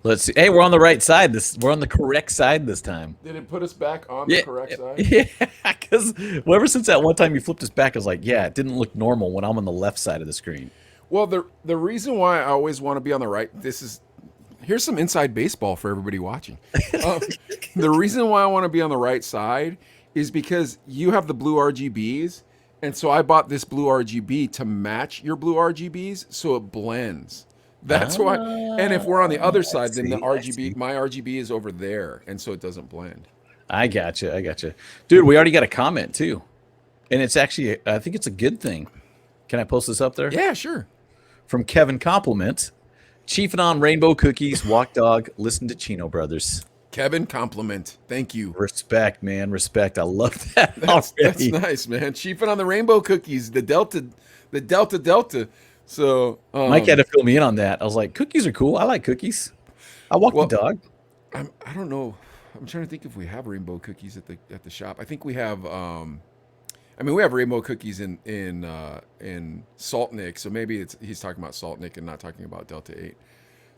Let's see. Hey, we're on the right side. We're on the correct side this time. Did it put us back on the Yeah, correct side? yeah. Because ever since that one time you flipped us back, I was like, yeah, it didn't look normal when I'm on the left side of the screen. Well, the reason why I always want to be on the right, here's some inside baseball for everybody watching. Um, the reason why I want to be on the right side is because you have the blue RGBs, and so I bought this blue RGB to match your blue RGBs, so it blends. That's why. And if we're on the other I side, then the see. I RGB, see. my RGB is over there, and so it doesn't blend. I gotcha. I gotcha. Dude, we already got a comment too. And it's actually, I think it's a good thing. Can I post this up there? Yeah, sure. From Kevin Compliment. Chiefing on rainbow cookies, walk dog, listen to Chino Brothers. Kevin, compliment. Thank you. Respect, man. Respect. I love that That's already. nice, man. Chiefing on the rainbow cookies, the Delta. So, Mike had to fill me in on that. I was like, cookies are cool. I like cookies. I walk the well, dog. I don't know. I'm trying to think if we have rainbow cookies at the shop. I think we have. I mean, we have rainbow cookies in Salt Nick, so maybe he's talking about Salt Nick and not talking about Delta 8.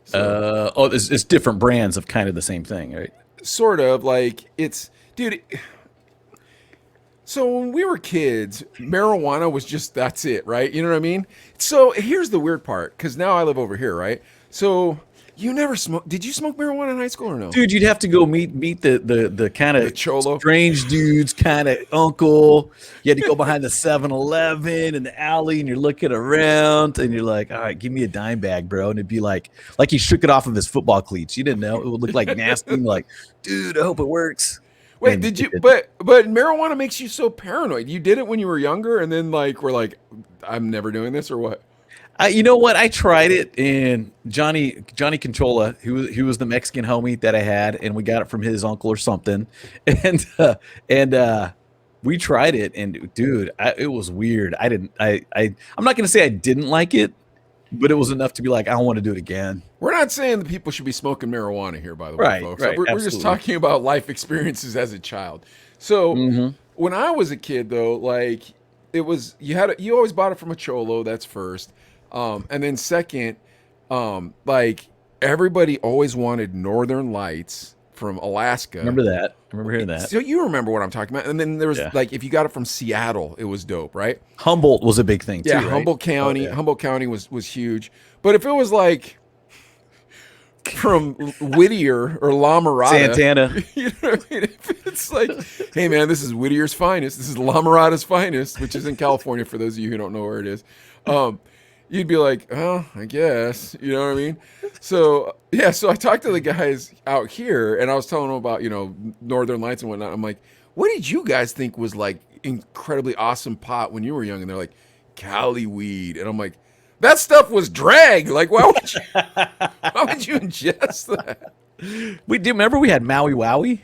So It's different brands of kind of the same thing, right? sort of like dude. So when we were kids, marijuana was just that's it, right? You know what I mean? So here's the weird part, because now I live over here, right? So you never smoke? Did you smoke marijuana in high school or no? Dude, you'd have to go meet the kind The of cholo. strange dudes, kind of uncle. You had to go behind the 7-Eleven in the alley, and you're looking around, and you're like, all right, give me a dime bag, bro. And it'd be like he shook it off of his football cleats. You didn't know. It would look like nasty. And like, dude, I hope it works. Wait, And did you? it, But marijuana makes you so paranoid. You did it when you were younger, and then like we're like, I'm never doing this or what? you know what? I tried it, and Johnny Conchola, who was the Mexican homie that I had, and we got it from his uncle or something, and we tried it, and dude, it was weird. I didn't. I'm not gonna say I didn't like it, but it was enough to be like, I don't want to do it again. We're not saying that people should be smoking marijuana here, by the way, Right, folks. right, We're just absolutely. talking about life experiences as a child. So Hmm. when I was a kid, though, like it was you always bought it from a cholo. That's first, and then second, like everybody always wanted Northern Lights from Alaska. Remember that? I remember hearing that. So you remember what I'm talking about. And then there was Yeah. like if you got it from Seattle, it was dope, right? Humboldt was a big thing too, Yeah, right? Oh yeah. Humboldt County was huge. But if it was like from Whittier or La Mirada, Santana. you know what I mean? If it's like, hey man, this is Whittier's finest. This is La Mirada's finest, which is in California for those of you who don't know where it is. You'd be like, oh, I guess, you know what I mean? So yeah, so I talked to the guys out here, and I was telling them about Northern Lights and whatnot. I'm like, what did you guys think was like incredibly awesome pot when you were young? And they're like, Cali weed, and I'm like, that stuff was drag. Like, why would you ingest that? We do remember we had Maui Wowie.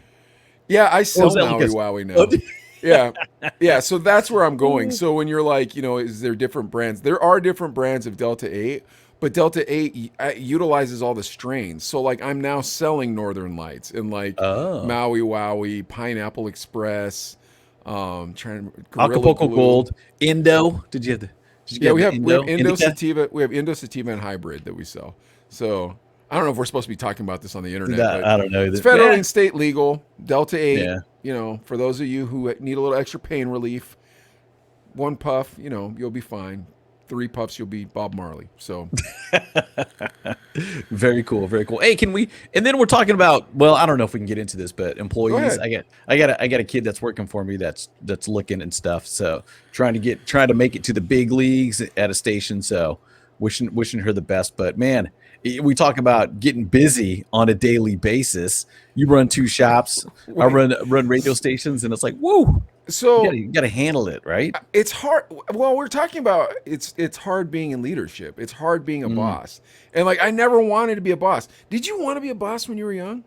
Yeah, I Or sell was that like Maui a? Wowie Oh, now. Yeah. Yeah. So that's where I'm going. So when you're like, is there different brands? There are different brands of Delta 8, but Delta 8 utilizes all the strains. So like I'm now selling Northern Lights and like oh. Maui Wowie, Pineapple Express, trying Gorilla Acapulco Glue. Gold, Indo. Did you Yeah, get we the have Indo? Indo Indica? Sativa. We have Indo Sativa and Hybrid that we sell. So I don't know if we're supposed to be talking about this on the internet, but I don't know. it's federally Yeah, and state legal. Delta 8, yeah. for those of you who need a little extra pain relief, one puff, you'll be fine. 3 puffs, you'll be Bob Marley. So, Very cool, very cool. Hey, can we? And then we're talking about. Well, I don't know if we can get into this, but go employees. ahead. I got a kid that's working for me that's looking and stuff. So trying to make it to the big leagues at a station. So wishing her the best. But man, we talk about getting busy on a daily basis. You run 2 shops. I Wait. run radio stations, and it's like, whoa, So, you gotta handle it, right? it's hard. Well, we're talking about it's hard being in leadership. It's hard being a Mm. boss. And like I never wanted to be a boss. Did you want to be a boss when you were young?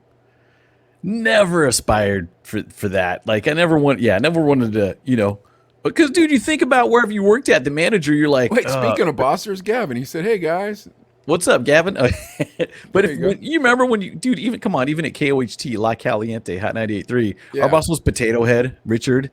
Never aspired for that. Like I never wanted to, because dude, you think about wherever you worked at, the manager, you're like, Wait, speaking of boss, there's Gavin. He said, "Hey guys, what's up, Gavin? But there if you go." you remember when dude, even at KOHT, La Caliente, Hot 98.3, our Yeah. boss was Potato Head, Richard.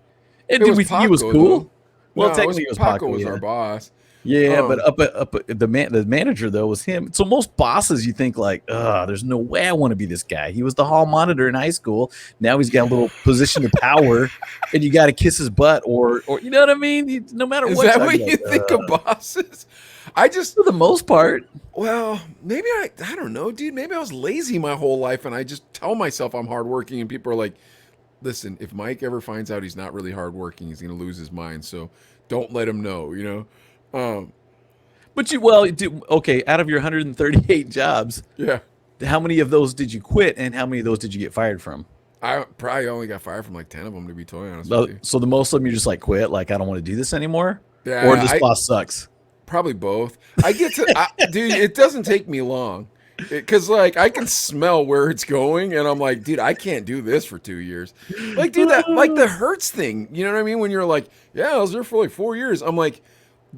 And It dude, was we think he was Paco, cool. though. Well, No, technically it was Paco Paco, was yeah. our boss. Yeah, but the manager though was him. So most bosses, you think like, there's no way I want to be this guy. He was the hall monitor in high school. Now he's got a little position of power, and you got to kiss his butt, or you know what I mean. No matter Is what, that I'd what be you like, think of bosses? I just, for the most part. well, maybe I don't know, dude. Maybe I was lazy my whole life, and I just tell myself I'm hardworking, and people are like, listen, if Mike ever finds out he's not really hardworking, he's gonna lose his mind. So don't let him know, you know. But okay. Out of your 138 jobs, Yeah. how many of those did you quit, and how many of those did you get fired from? I probably only got fired from like 10 of them, to be totally honest with you. So the most of them you're just like quit, like I don't want to do this anymore, Yeah, or this boss sucks. Probably both. I get to, dude, it doesn't take me long. Because, like, I can smell where it's going, and I'm like, dude, I can't do this for 2 years. Like, dude, that, like, the hurts thing, you know what I mean? When you're like, yeah, I was there for like 4 years. I'm like,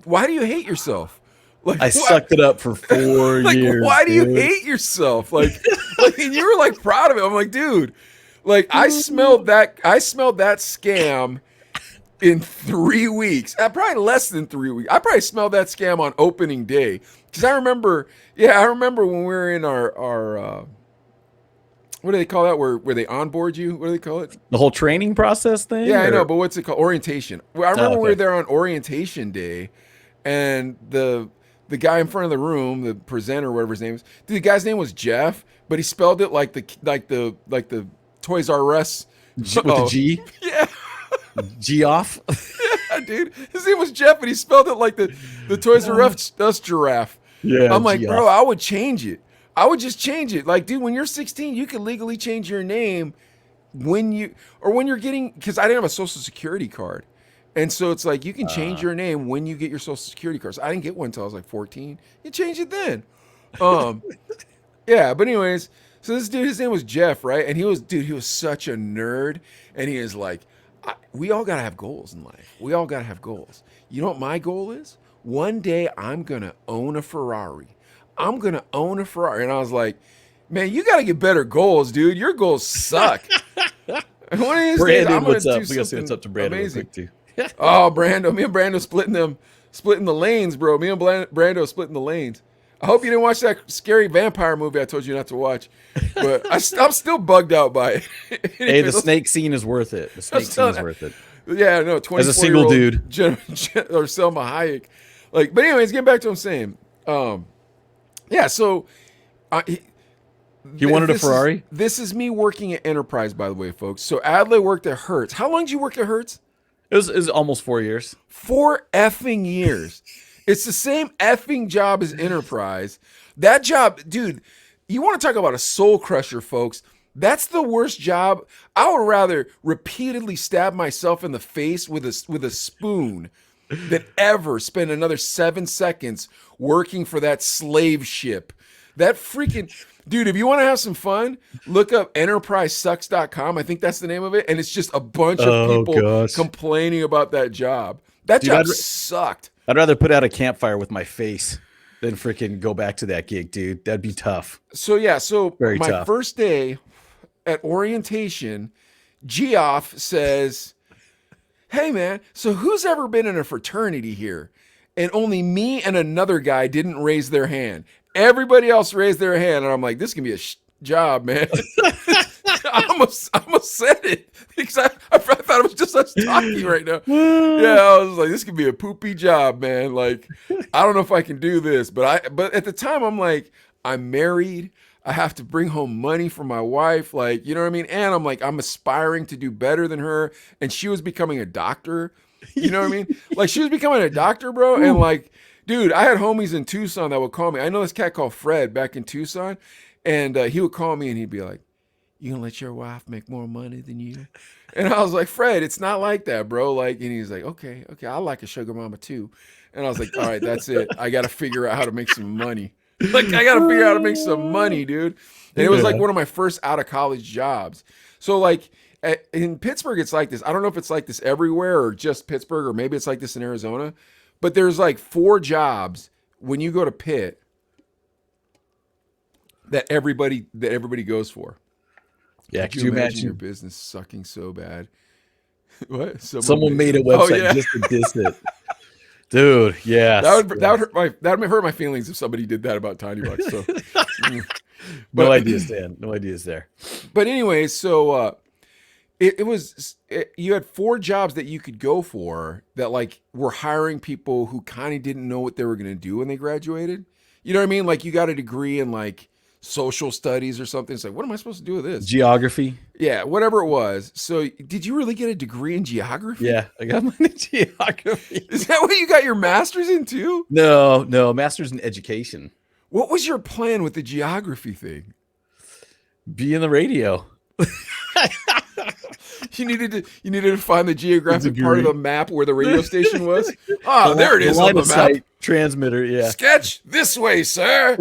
why do you hate yourself? Like, I sucked it up for 4 like, years. why do you dude. hate yourself? Like, and you were like proud of it. I'm like, dude, like, I smelled that scam in 3 weeks. Probably less than 3 weeks. I probably smelled that scam on opening day. Because I remember when we were in our what do they call that? Where they onboard you? What do they call it? The whole training process thing? Yeah, I know, but what's it called? Orientation. Well, I remember okay. we were there on orientation day, and the guy in front of the room, the presenter, whatever his name is, dude, the guy's name was Jeff, but he spelled it like the Toys R Us with the G? Yeah. G off? Yeah, dude. His name was Jeff, and he spelled it like the Toys R Us giraffe. Yeah. I'm like, G-off. bro, I would change it. I would just change it. Like, dude, when you're 16, you can legally change your name when you're getting, because I didn't have a social security card. And so it's like, you can change your name when you get your social security card. So I didn't get one until I was like 14. You change it then. Yeah, but anyways, so this dude, his name was Jeff, right? And he was such a nerd. And he is like, we all got to have goals in life. We all got to have goals. You know what my goal is? One day I'm going to own a Ferrari. I'm going to own a Ferrari. And I was like, man, you got to get better goals, dude. Your goals suck. One of these days, I'm going to do We got to see what's up to Brandon real quick, too. Oh, Brando. Me and Brando splitting the lanes, bro. Me and Brando splitting the lanes. I hope you didn't watch that scary vampire movie I told you not to watch. But I'm still bugged out by it. Anyway, Hey, the snake scene is worth it. The snake scene is worth it. Yeah, no, 24 As a single dude. or Selma Hayek. Like, but anyways, getting back to what I'm saying. Yeah, so He wanted a Ferrari? This is me working at Enterprise, by the way, folks. So Adlai worked at Hertz. How long did you work at Hertz? It was almost 4 years. 4 effing years. It's the same effing job as Enterprise. That job, dude, you want to talk about a soul crusher, folks. That's the worst job. I would rather repeatedly stab myself in the face with a spoon than ever spend another 7 seconds working for that slave ship. That freaking dude, if you want to have some fun, look up enterprisesucks.com. I think that's the name of it. And it's just a bunch of people complaining about that job. That job sucked. I'd rather put out a campfire with my face than freaking go back to that gig, dude. That'd be tough. So yeah, Very my tough. first day at orientation, Geoff says, hey man, so who's ever been in a fraternity here? And only me and another guy didn't raise their hand. Everybody else raised their hand, and I'm like, this can be a job, man. I almost said it because I thought it was just us talking right now. Yeah, I was like, this could be a poopy job, man. Like, I don't know if I can do this, but at the time, I'm like, I'm married. I have to bring home money for my wife, like, you know what I mean? And I'm like, I'm aspiring to do better than her, and she was becoming a doctor. You know what I mean? Like, she was becoming a doctor, bro, and like, dude, I had homies in Tucson that would call me. I know this cat called Fred back in Tucson, and he would call me and he'd be like, you gonna let your wife make more money than you? And I was like, Fred, it's not like that, bro. Like, and he's like, okay, I like a sugar mama too. And I was like, all right, that's it. I got to figure out how to make some money. Like, I got to figure out how to make some money, dude. And it was like one of my first out of college jobs. So like in Pittsburgh, it's like this. I don't know if it's like this everywhere or just Pittsburgh, or maybe it's like this in Arizona. But there's like 4 jobs when you go to Pitt that everybody goes for. Yeah, could you imagine your business sucking so bad? What? Someone made a website just to diss it. Dude, yes. That would hurt my feelings if somebody did that about Tiny Bucks. So, No ideas, Dan. No ideas there. but anyway, so you had 4 jobs that you could go for that like were hiring people who kind of didn't know what they were going to do when they graduated. You know what I mean? Like you got a degree in like social studies or something. It's like, what am I supposed to do with this? Geography. Yeah, whatever it was. So did you really get a degree in geography? Yeah, I got mine in geography. Is that what you got your master's in too? No, master's in education. What was your plan with the geography thing? Be in the radio. You needed to find the geographic part of the map where the radio station was. Oh, there it is on the map. Transmitter, yeah. Sketch this way, sir.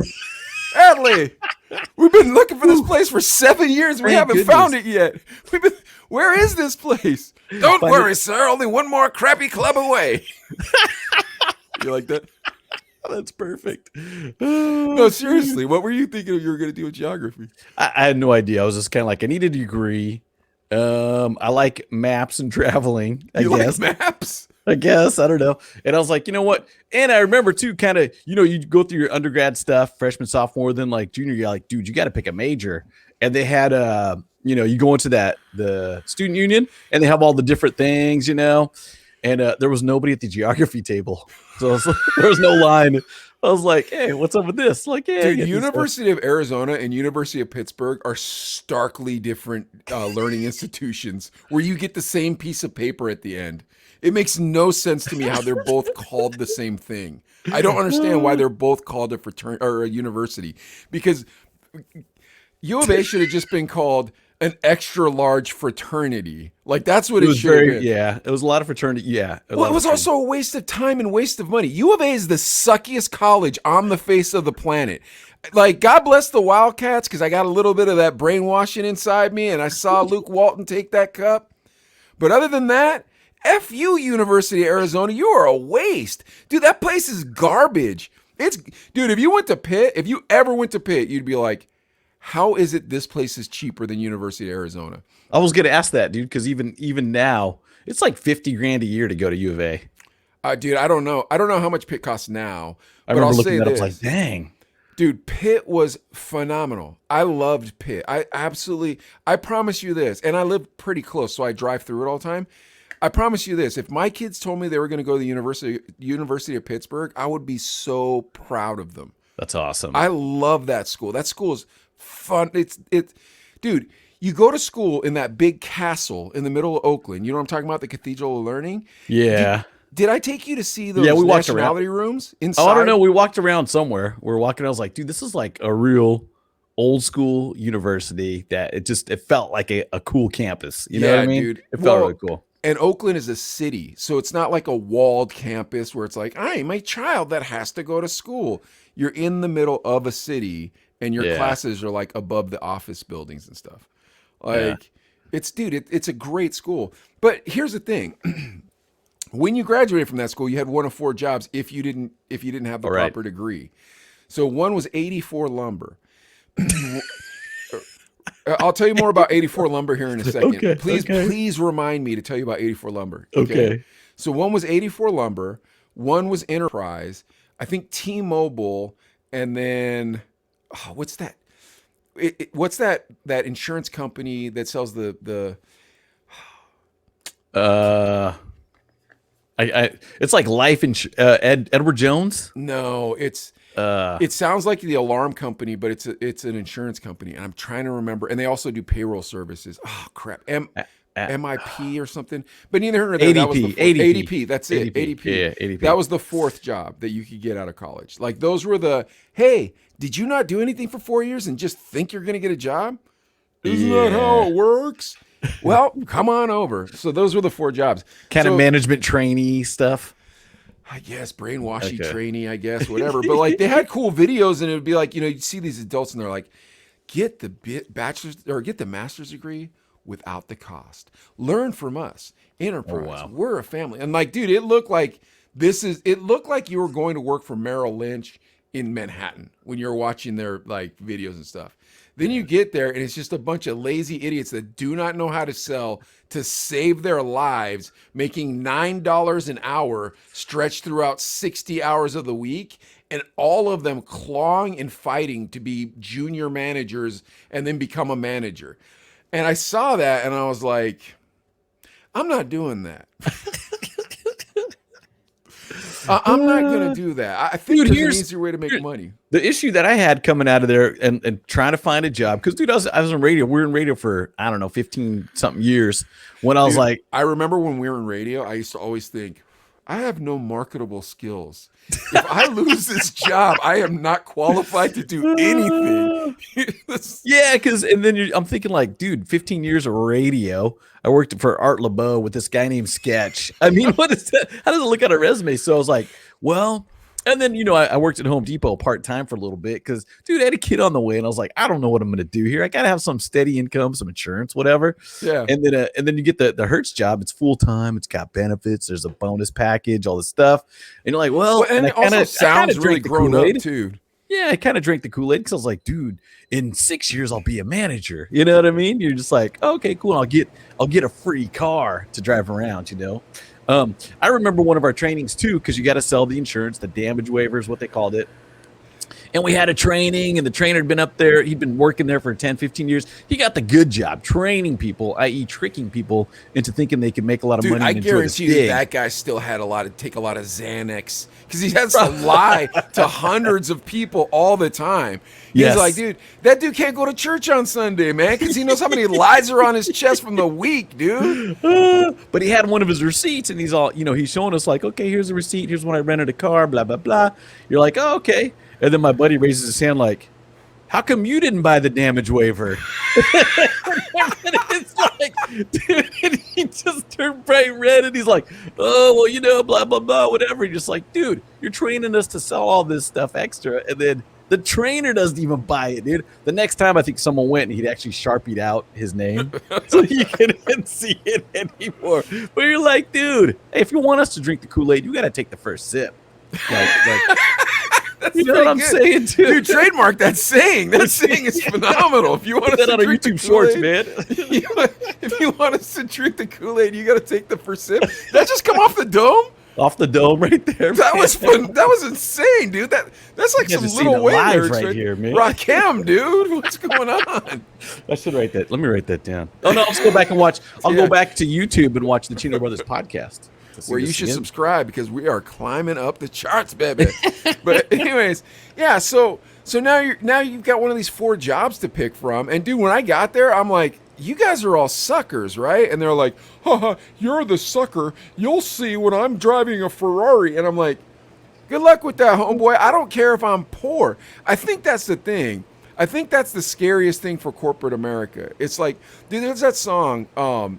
Adley, we've been looking for this place for 7 years. We haven't found it yet. Where is this place? Don't worry, sir. Only one more crappy club away. You like that? That's perfect. No, seriously. What were you thinking you were going to do with geography? I had no idea. I was just kind of like, I need a degree. I like maps and traveling. I guess. Like maps? I guess. I don't know. And I was like, you know what? And I remember too, kind of, you go through your undergrad stuff, freshman, sophomore, then like junior, you're like, dude, you got to pick a major. And they had, you go into the student union and they have all the different things, and there was nobody at the geography table. So there was no line. I was like, hey, what's up with this? Like, yeah, dude, University of Arizona and University of Pittsburgh are starkly different learning institutions where you get the same piece of paper at the end. It makes no sense to me how they're both called the same thing. I don't understand why they're both called a fraternity or a university, because U of A should have just been called an extra large fraternity. Like that's what it should have been. Yeah, it was a lot of fraternity. Yeah. Well, it was also a waste of time and waste of money. U of A is the suckiest college on the face of the planet. Like, God bless the Wildcats, because I got a little bit of that brainwashing inside me, and I saw Luke Walton take that cup. But other than that, F you, University of Arizona. You are a waste. Dude, that place is garbage. Dude, if you ever went to Pitt, you'd be like, how is it this place is cheaper than University of Arizona? I was going to ask that, dude, because even now, it's like $50,000 a year to go to U of A. Dude, I don't know. I don't know how much Pitt costs now. I remember looking at it, I was like, dang. Dude, Pitt was phenomenal. I loved Pitt. I promise you this, and I live pretty close, so I drive through it all the time. I promise you this, if my kids told me they were going to go to the University of Pittsburgh, I would be so proud of them. That's awesome. I love that school. That school is fun. Dude, you go to school in that big castle in the middle of Oakland. You know what I'm talking about? The Cathedral of Learning? Yeah. Did I take you to see those we walked nationality around. rooms inside? Oh, I don't know. We walked around somewhere. We were walking. I was like, dude, this is like a real old school university that it felt like a cool campus. You know what I mean? Dude. It felt really cool. And Oakland is a city, so it's not like a walled campus where it's like, I'm a child that has to go to school. You're in the middle of a city, and your classes are like above the office buildings and stuff. Like, it's a great school. But here's the thing. When you graduated from that school, you had one of 4 jobs if you didn't have the proper degree. So one was 84 Lumber. I'll tell you more about 84 Lumber here in a second. Okay, please remind me to tell you about 84 Lumber. Okay. So one was 84 Lumber, one was Enterprise, I think T-Mobile, and then what's that? What's that insurance company that sells the it's like life Edward Jones? No, it sounds like the alarm company, but it's an insurance company, and I'm trying to remember. And they also do payroll services. Oh crap, MIP or something. But neither here nor there. ADP. That's it. ADP. Yeah, ADP. That was the 4th job that you could get out of college. Like those were hey, did you not do anything for 4 years and just think you're going to get a job? Isn't that how it works? Well, come on over. So those were the 4 jobs. Kind of management trainee stuff. I guess brainwashy trainee, I guess, whatever. But like they had cool videos, and it would be like, you'd see these adults and they're like, get the bachelor's or get the master's degree without the cost. Learn from us. Enterprise. Oh, wow. We're a family. And like, dude, it looked like you were going to work for Merrill Lynch in Manhattan when you're watching their like videos and stuff. Then you get there and it's just a bunch of lazy idiots that do not know how to sell to save their lives, making $9 an hour stretched throughout 60 hours of the week, and all of them clawing and fighting to be junior managers and then become a manager. And I saw that and I was like, I'm not doing that. I'm not going to do that. I think there's an easier way to make money. The issue that I had coming out of there and trying to find a job, because, dude, I was in radio. We were in radio for, I don't know, 15-something years. When I was like... I remember when we were in radio, I used to always think, I have no marketable skills. If I lose this job, I am not qualified to do anything. Yeah, because, and then I'm thinking like, dude, 15 years of radio. I worked for Art LeBeau with this guy named Sketch. I mean, what is that? How does it look at a resume? So I was like, well, and then, I worked at Home Depot part-time for a little bit because, dude, I had a kid on the way and I was like, I don't know what I'm going to do here. I got to have some steady income, some insurance, whatever. Yeah. And then you get the Hertz job. It's full-time. It's got benefits. There's a bonus package, all this stuff. And you're like, well, and it also sounds really grown up too. Yeah, I kind of drank the Kool-Aid because I was like, dude, in 6 years I'll be a manager. You know what I mean? You're just like, oh, okay, cool. I'll get a free car to drive around, I remember one of our trainings too, because you got to sell the insurance, the damage waivers, what they called it. And we had a training, and the trainer had been up there. He'd been working there for 10, 15 years. He got the good job training people, i.e. tricking people into thinking they could make a lot of money. I guarantee you that guy still had take a lot of Xanax because he has to lie to hundreds of people all the time. He's like, dude, that dude can't go to church on Sunday, man, because he knows how many lies are on his chest from the week, dude. But he had one of his receipts, and he's all, he's showing us like, okay, here's a receipt. Here's when I rented a car, blah, blah, blah. You're like, oh, okay. And then my buddy raises his hand like, how come you didn't buy the damage waiver? And it's like, dude, and he just turned bright red and he's like, oh, well, blah, blah, blah, whatever. You're just like, dude, you're training us to sell all this stuff extra. And then the trainer doesn't even buy it, dude. The next time I think someone went and he'd actually Sharpied out his name so you couldn't see it anymore. But you're like, dude, hey, if you want us to drink the Kool-Aid, you got to take the first sip. Like That's you know what I'm saying, dude? Dude, trademark that saying. That saying is phenomenal. If you want that on our YouTube Shorts, man. If you want us to drink the Kool-Aid, you got to take the first sip. That just come off the dome? Off the dome right there. That was fun. That was insane, dude. That's like some Little Wayne lyrics right here, man. Rakim, dude. What's going on? I should write that. Let me write that down. Oh no, I'll just go back and watch. I'll go back to YouTube and watch the Chino Brothers podcast. Where you should subscribe because we are climbing up the charts, baby. But anyways, yeah. So now you've got one of these 4 jobs to pick from, and dude, when I got there, I'm like, you guys are all suckers, right? And they're like, haha, you're the sucker. You'll see when I'm driving a Ferrari. And I'm like, good luck with that, homeboy. I don't care if I'm poor. I think that's the thing. I think that's the scariest thing for corporate America. It's like, dude, there's that song,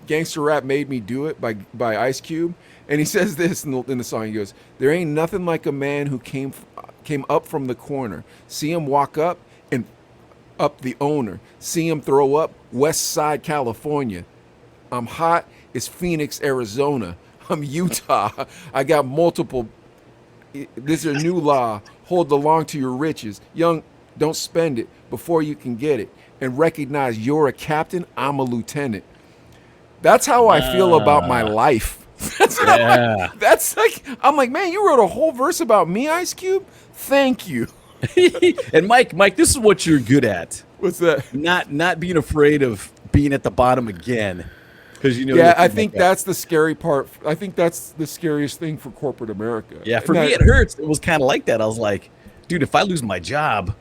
Gangster Rap Made Me Do It by Ice Cube. And he says this in the song. He goes, there ain't nothing like a man who came up from the corner. See him walk up and up the owner. See him throw up West Side, California. I'm hot. It's Phoenix, Arizona. I'm Utah. I got multiple. This is a new law. Hold along to your riches. Young, don't spend it before you can get it. And recognize you're a captain. I'm a lieutenant. That's how I feel about my life. That's like, I'm like, man, you wrote a whole verse about me, Ice Cube? Thank you. And Mike, this is what you're good at. What's that? Not being afraid of being at the bottom again. Because yeah, I think that's the scary part. I think that's the scariest thing for corporate America. Yeah, for me, it hurts. It was kind of like that. I was like, dude, if I lose my job,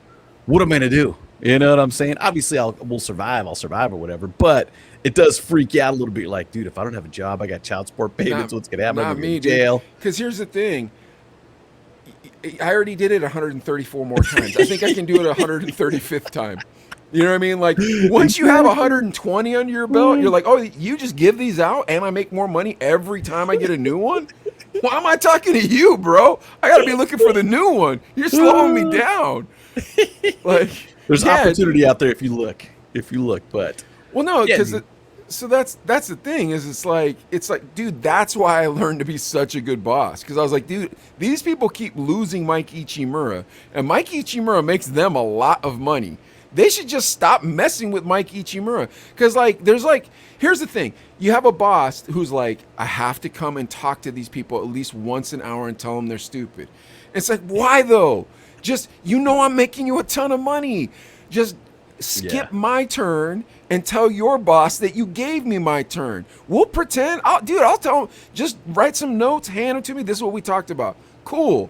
what am I going to do? You know what I'm saying? Obviously, we'll survive. I'll survive or whatever. But it does freak you out a little bit. Like, dude, if I don't have a job, I got child support payments. What's going to happen? Not I'm me, in jail. Because here's the thing. I already did it 134 more times. I think I can do it 135th time. You know what I mean? Like, once you have 120 under your belt, you're like, oh, you just give these out and I make more money every time I get a new one? Why am I talking to you, bro? I got to be looking for the new one. You're slowing me down. Like, there's opportunity out there if you look. But well, no, because so that's the thing is it's like dude, that's why I learned to be such a good boss, because I was like, dude, these people keep losing Mike Ichimura, and Mike Ichimura makes them a lot of money. They should just stop messing with Mike Ichimura. Because, like, here's the thing. You have a boss who's like, I have to come and talk to these people at least once an hour and tell them they're stupid. It's like, why though? Just, I'm making you a ton of money. Just skip my turn and tell your boss that you gave me my turn. We'll pretend. I'll tell him, just write some notes, hand them to me. This is what we talked about. Cool.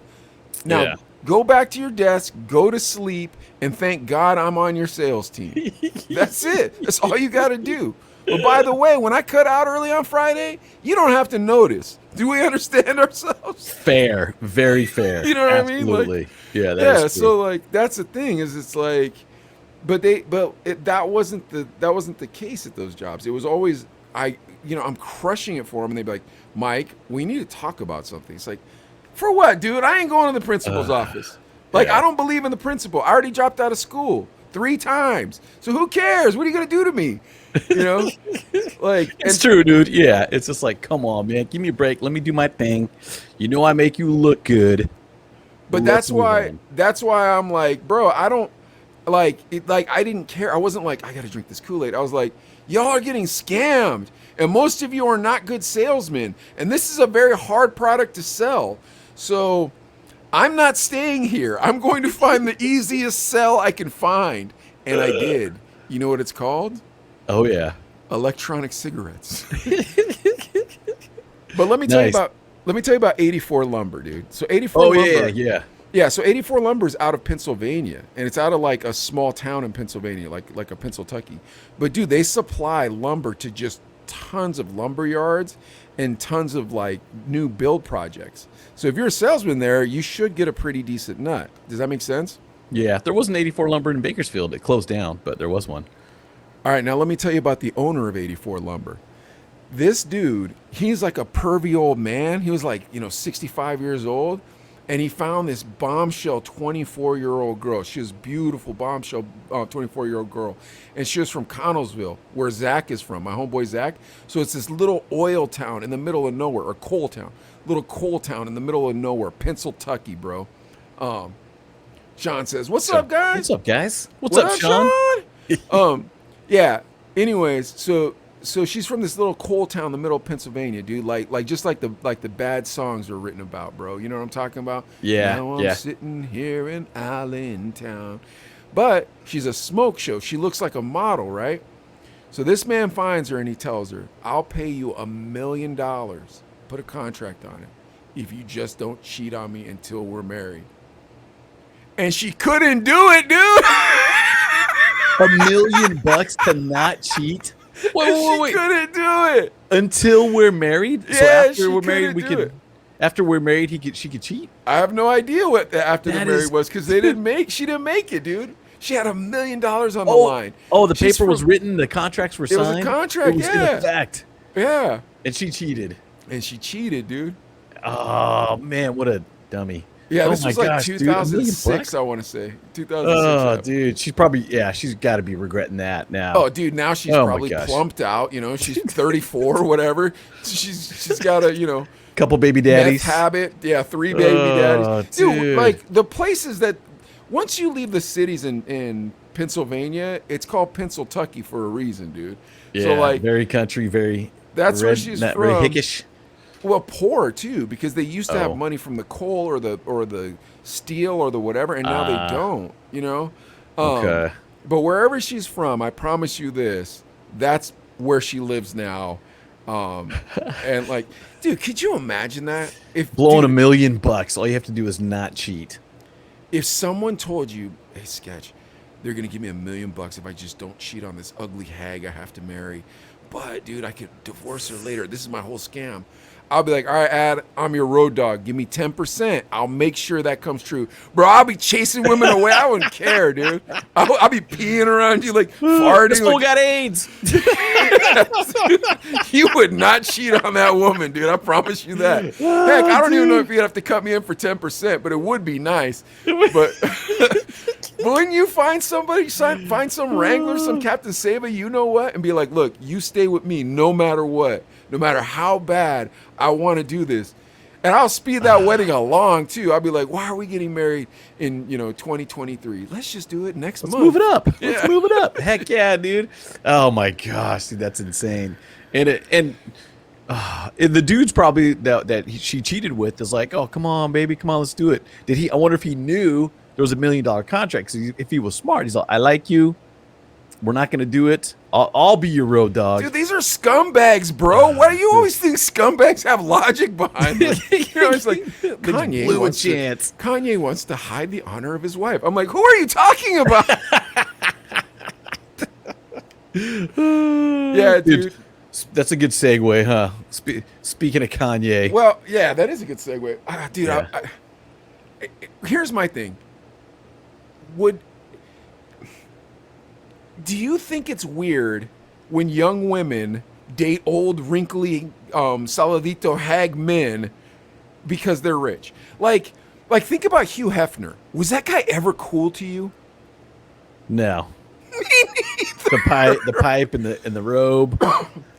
Now, go back to your desk, go to sleep, and thank God I'm on your sales team. That's it. That's all you got to do. But by the way, when I cut out early on Friday, you don't have to notice. Do we understand ourselves? Fair. Very fair. You know what I mean? Absolutely. Like, That's true. so like that's the thing is it's like that wasn't the case at those jobs. It was always I'm crushing it for them and they'd be like, Mike, we need to talk about something. It's like, for what, dude? I ain't going to the principal's office. Like, I don't believe in the principal. I already dropped out of school 3 times. So who cares? What are you going to do to me? You know? Like, it's true, dude. Yeah. It's just like, come on, man. Give me a break. Let me do my thing. I make you look good. But that's why I'm like, bro, I don't like it. Like, I didn't care. I wasn't like, I got to drink this Kool-Aid. I was like, y'all are getting scammed. And most of you are not good salesmen. And this is a very hard product to sell. So I'm not staying here. I'm going to find the easiest sell I can find. And I did. You know what it's called? Oh, yeah. Electronic cigarettes. But let me tell you about 84 Lumber, dude. So 84 Lumber. Yeah, so 84 Lumber is out of Pennsylvania, and it's out of like a small town in Pennsylvania, like a Pennsylvania. But dude, they supply lumber to just tons of lumber yards and tons of like new build projects. So if you're a salesman there, you should get a pretty decent nut. Does that make sense? Yeah, there was an 84 Lumber in Bakersfield. It closed down, but there was one. All right, now let me tell you about the owner of 84 Lumber. This dude, he's like a pervy old man. He was like, 65 years old. And he found this bombshell 24-year-old girl. She was beautiful, bombshell 24-year-old girl. And she was from Connellsville, where Zach is from, my homeboy Zach. So it's this little oil town in the middle of nowhere, or coal town. Little coal town in the middle of nowhere, Pennsylvania, bro. Sean says, what's up, guys? What's up, guys? What's up, Sean? Yeah. Anyways, so she's from this little coal town in the middle of Pennsylvania, dude. Like the bad songs are written about, bro. You know what I'm talking about? Yeah. Now I'm sitting here in Allentown. But she's a smoke show. She looks like a model, right? So this man finds her and he tells her, I'll pay you $1 million. Put a contract on it if you just don't cheat on me until we're married. And she couldn't do it, dude. $1 million to not cheat? Wait. She couldn't do it until we're married. Yeah, so after we're married, After we're married, she could cheat. I have no idea what the after the married was because she didn't make it, dude. She had $1 million on the line. Oh, the paper was written. The contracts were signed. It was a contract. It was in effect. Yeah. And she cheated. Dude. Oh man, what a dummy. Yeah, this was like 2006, I want to say. 2006. Oh, dude, she's got to be regretting that now. Oh, dude, now she's probably plumped out. She's 34 or whatever. She's got a couple baby daddies. Meth habit. Yeah, 3 baby daddies. Dude, like the places that once you leave the cities in Pennsylvania, it's called Pennsylvania for a reason, dude. Yeah, so like very country, very. That's where she's from. Very hickish. Well, poor too, because they used to have money from the coal or the steel or the whatever, and now they don't. Okay. But wherever she's from, I promise you this: that's where she lives now. And like, dude, could you imagine that? If blowing $1 million, all you have to do is not cheat. If someone told you, "Hey, Sketch, they're gonna give me $1 million if I just don't cheat on this ugly hag I have to marry," but dude, I could divorce her later. This is my whole scam. I'll be like, all right, Ad, I'm your road dog. Give me 10%. I'll make sure that comes true. Bro, I'll be chasing women away. I wouldn't care, dude. I'll be peeing around you like farting. This fool got AIDS. You would not cheat on that woman, dude. I promise you that. Heck, I don't even know if you'd have to cut me in for 10%, but it would be nice. But when you find somebody, find some Wrangler, some Captain Saba, you know what? And be like, look, you stay with me no matter what. No matter how bad I want to do this. And I'll speed that wedding along too. I'll be like, why are we getting married in 2023? Let's just do it next Let's month. move it up. Yeah. Let's move it up. Heck yeah, dude. Oh my gosh, dude, that's insane. And the dude's probably she cheated with is like, oh come on, baby, come on, let's do it. Did he? I wonder if he knew there was $1 million contract. 'Cause if he was smart, he's like, I like you. We're not gonna do it. I'll be your road dog. Dude, these are scumbags, bro. Why do you always think scumbags have logic behind them? It's like Kanye wants to hide the honor of his wife. I'm like, who are you talking about? Yeah, dude. That's a good segue, huh? Speaking of Kanye. Well, yeah, that is a good segue. Dude, Yeah. Here's my thing. Do you think it's weird when young women date old, wrinkly, saladito hag men because they're rich? Like think about Hugh Hefner. Was that guy ever cool to you? No. Me neither. The pipe and the robe.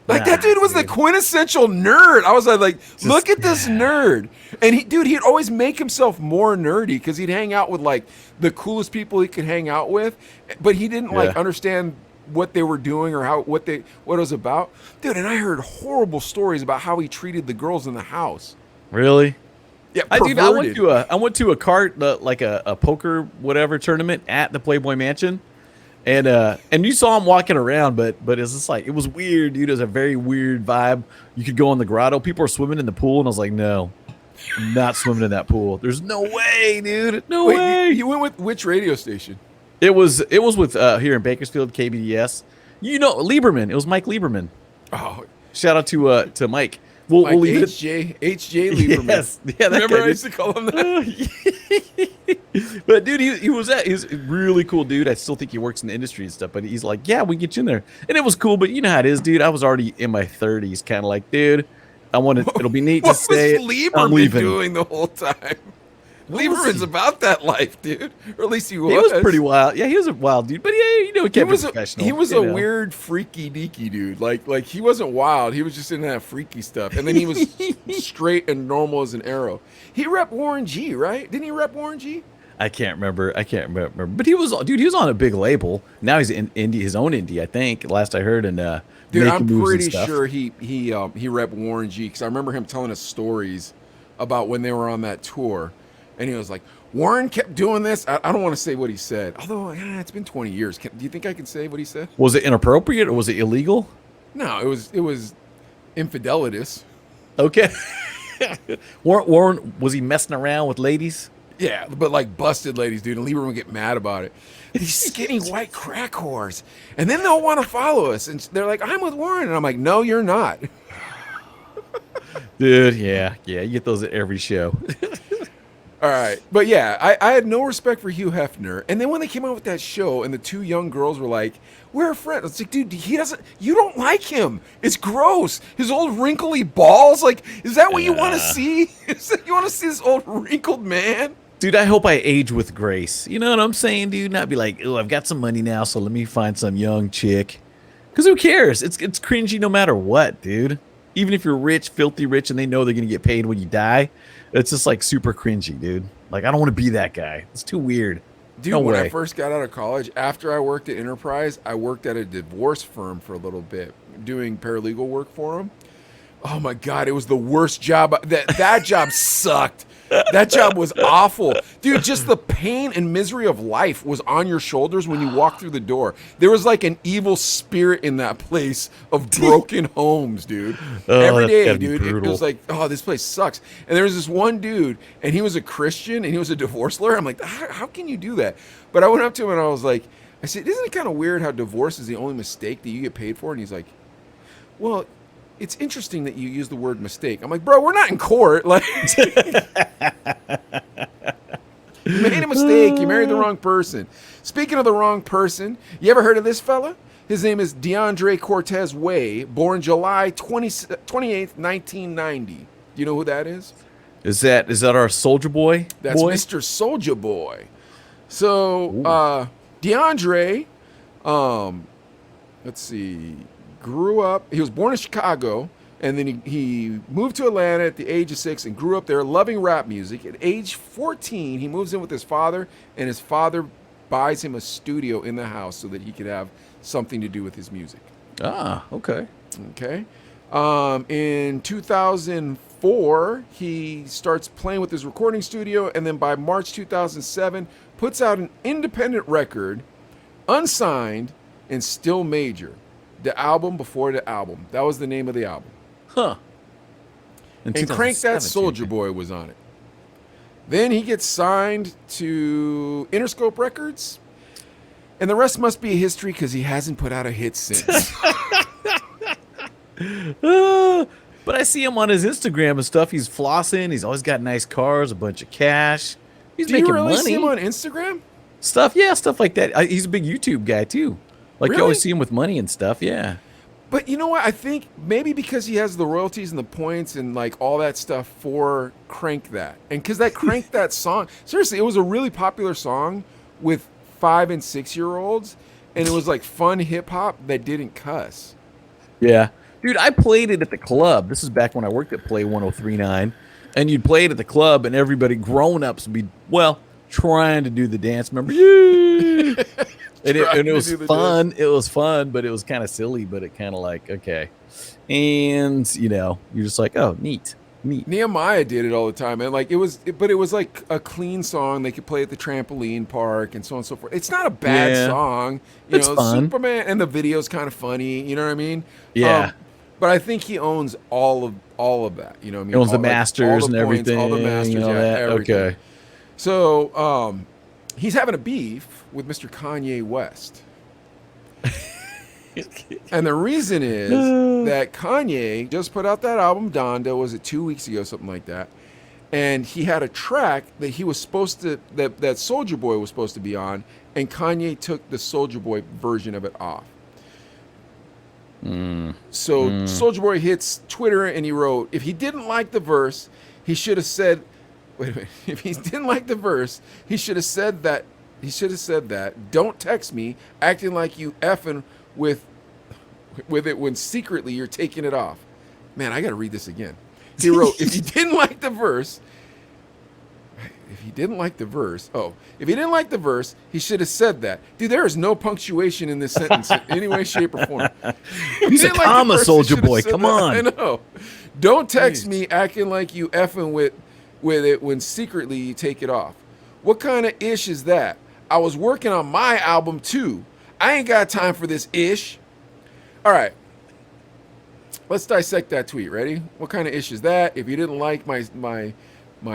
Like that dude was the quintessential nerd. I was like, look at this nerd. And he'd always make himself more nerdy because he'd hang out with like the coolest people he could hang out with, but he didn't like understand what they were doing or what it was about. Dude, and I heard horrible stories about how he treated the girls in the house. Really? Yeah, I perverted. went to a cart like a poker whatever tournament at the Playboy Mansion. And you saw him walking around, but it's just like it was weird, dude. It was a very weird vibe. You could go in the grotto. People are swimming in the pool, and I was like, no, I'm not swimming in that pool. There's no way, dude. No way. You went with which radio station? It was with here in Bakersfield, KBDS. Lieberman. It was Mike Lieberman. Oh, Shout out to Mike. We'll leave HJ Lieberman. Yes. Yeah, remember I used to call him that. But dude, he's a really cool dude. I still think he works in the industry and stuff. But he's like, yeah, we get you in there, and it was cool. But you know how it is, dude. I was already in my 30s, kind of like, dude, I want to. It'll be neat to say it. What was Lieberman doing the whole time? Lieberman's about that life, dude. Or at least he was. He was pretty wild. Yeah, he was a wild dude. But yeah, he kept it professional. He was a weird, freaky deaky dude. Like he wasn't wild. He was just into that freaky stuff. And then he was straight and normal as an arrow. He repped Warren G, right? Didn't he rep Warren G? I can't remember. But he was on a big label. Now he's in his own indie, I think. Last I heard, and dude, I'm pretty sure he repped Warren G because I remember him telling us stories about when they were on that tour. And he was like, Warren kept doing this. I don't want to say what he said. Although, it's been 20 years. Do you think I can say what he said? Was it inappropriate or was it illegal? No, it was infidelitous. Okay. Warren, was he messing around with ladies? Yeah, but like busted ladies, dude. And Lieberman would get mad about it. These skinny white crack whores. And then they'll want to follow us. And they're like, I'm with Warren. And I'm like, no, you're not. Dude, yeah. You get those at every show. All right. But yeah, I had no respect for Hugh Hefner. And then when they came out with that show and the two young girls were like, we're friends. It's like, dude, you don't like him. It's gross. His old wrinkly balls. Like, is that what you want to see? You want to see this old wrinkled man? Dude, I hope I age with grace. You know what I'm saying, dude? Not be like, oh, I've got some money now, so let me find some young chick. Because who cares? It's cringy no matter what, dude. Even if you're rich, filthy rich, and they know they're going to get paid when you die, it's just like super cringy, dude. Like, I don't want to be that guy. It's too weird. Dude, when I first got out of college, after I worked at Enterprise, I worked at a divorce firm for a little bit, doing paralegal work for them. Oh my God, it was the worst job. That job sucked. That job was awful. Dude, just the pain and misery of life was on your shoulders when you walked through the door. There was like an evil spirit in that place of broken homes, dude. Every day, dude, it was like, oh, this place sucks. And there was this one dude, and he was a Christian, and he was a divorce lawyer. I'm like, how can you do that? But I went up to him, and I said, isn't it kind of weird how divorce is the only mistake that you get paid for? And he's like, well, it's interesting that you use the word mistake. I'm like, bro, we're not in court. Like, you made a mistake. You married the wrong person. Speaking of the wrong person, you ever heard of this fella? His name is DeAndre Cortez Way, born July 28th, 1990. You know who that is? Is that our Soulja Boy? That's Mr. Soulja Boy. So, DeAndre, let's see, grew up. He was born in Chicago, And then he moved to Atlanta at the age of 6 and grew up there loving rap music. At age 14, he moves in with his father, and his father buys him a studio in the house so that he could have something to do with his music. Ah, okay. Okay. In 2004, he starts playing with his recording studio, and then by March 2007, puts out an independent record, unsigned, and still major. The album before the album. That was the name of the album. Huh. And Crank That Soulja Boy was on it. Then he gets signed to Interscope Records, and the rest must be history because he hasn't put out a hit since. But I see him on his Instagram and stuff. He's flossing. He's always got nice cars, a bunch of cash. He's Do making you really money. see him on Instagram? Stuff, yeah, stuff like that. He's a big YouTube guy too. Like Really? you always see him with money and stuff. Yeah. But you know what? I think maybe because he has the royalties and the points and like all that stuff for Crank That. And because that Crank That song, seriously, it was a really popular song with 5 and 6-year-olds. And it was like fun hip hop that didn't cuss. Yeah. Dude, I played it at the club. This is back when I worked at Play 103.9. And you'd play it at the club and everybody, grown-ups, would be, well, trying to do the dance. Remember? Yeah. And it was fun. Dance. It was fun, but it was kind of silly, but it kind of like, okay. And, you know, you're just like, oh, neat. Nehemiah did it all the time, and like it was like a clean song they could play at the trampoline park and so on and so forth. It's not a bad song, it's fun. Superman, and the video's kind of funny. You know what I mean? Yeah. But I think he owns all of that. You know what I mean? He owns the masters and everything. All the masters, everything. Okay. So he's having a beef with Mr. Kanye West. And the reason is that Kanye just put out that album, Donda, was it 2 weeks ago, something like that. And he had a track that he was supposed to, that Soulja Boy was supposed to be on, and Kanye took the Soulja Boy version of it off. So Soulja Boy hits Twitter and he wrote, if he didn't like the verse, he should have said, wait a minute, if he didn't like the verse, he should have said that, don't text me acting like you effing with it when secretly you're taking it off. Man, I got to read this again. He wrote, if he didn't like the verse, he should have said that. Dude, there is no punctuation in this sentence in any way, shape, or form. Use a comma, Soulja Boy. Come on. I know. Don't text me acting like you effing with it when secretly you take it off. What kind of ish is that? I was working on my album too. I ain't got time for this ish. All right. Let's dissect that tweet. Ready? What kind of ish is that? If you didn't like my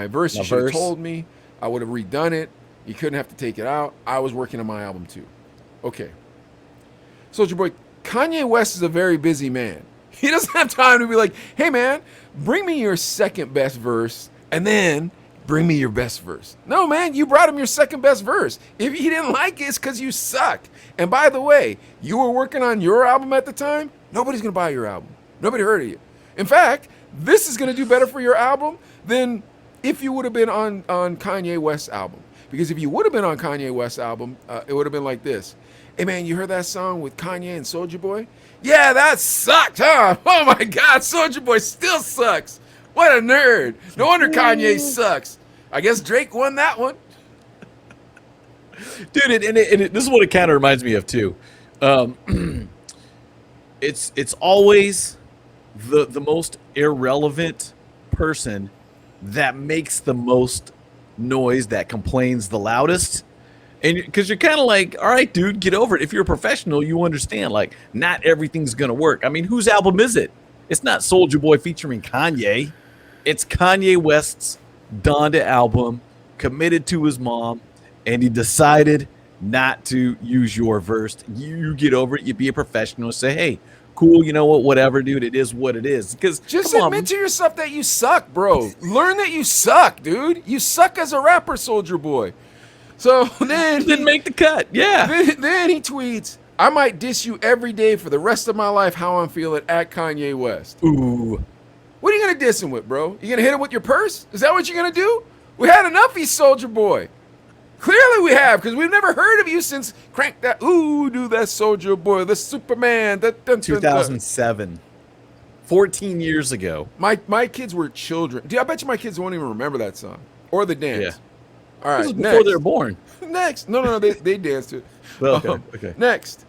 verse, you should have told me. I would have redone it. You couldn't have to take it out. I was working on my album too. Okay. Soulja Boy, Kanye West is a very busy man. He doesn't have time to be like, hey man, bring me your second best verse and then bring me your best verse. No, man, you brought him your second best verse. If he didn't like it, it's because you suck. And by the way, you were working on your album at the time. Nobody's going to buy your album. Nobody heard of you. In fact, this is going to do better for your album than if you would have been on Kanye West's album. Because if you would have been on Kanye West's album, it would have been like this. Hey, man, you heard that song with Kanye and Soulja Boy? Yeah, that sucked, huh? Oh, my God, Soulja Boy still sucks. What a nerd. No wonder Kanye sucks. I guess Drake won that one. Dude, and this is what it kind of reminds me of, too. It's always the most irrelevant person that makes the most noise, that complains the loudest. And because you're kind of like, all right, dude, get over it. If you're a professional, you understand, like, not everything's going to work. I mean, whose album is it? It's not Soulja Boy featuring Kanye. It's Kanye West's Donda album, committed to his mom, and he decided not to use your verse. You get over it. You be a professional. Say, hey, cool, you know what, whatever, dude. It is what it is. Because just admit to yourself that you suck, bro. Learn that you suck, dude. You suck as a rapper, Soulja Boy. So then didn't make the cut. Yeah. Then he tweets, I might diss you every day for the rest of my life how I'm feeling at Kanye West. Ooh. What are you going to diss him with, bro? You going to hit him with your purse? Is that what you're going to do? We had enough, he's Soulja Boy. Clearly we have, because we've never heard of you since Crank That. Ooh, do that Soulja Boy, the Superman. 2007. 14 years ago. My kids were children. Dude, I bet you my kids won't even remember that song or the Yeah. dance. All This right, was before they were next. born. Next. No, they danced to it. Well, okay. Next.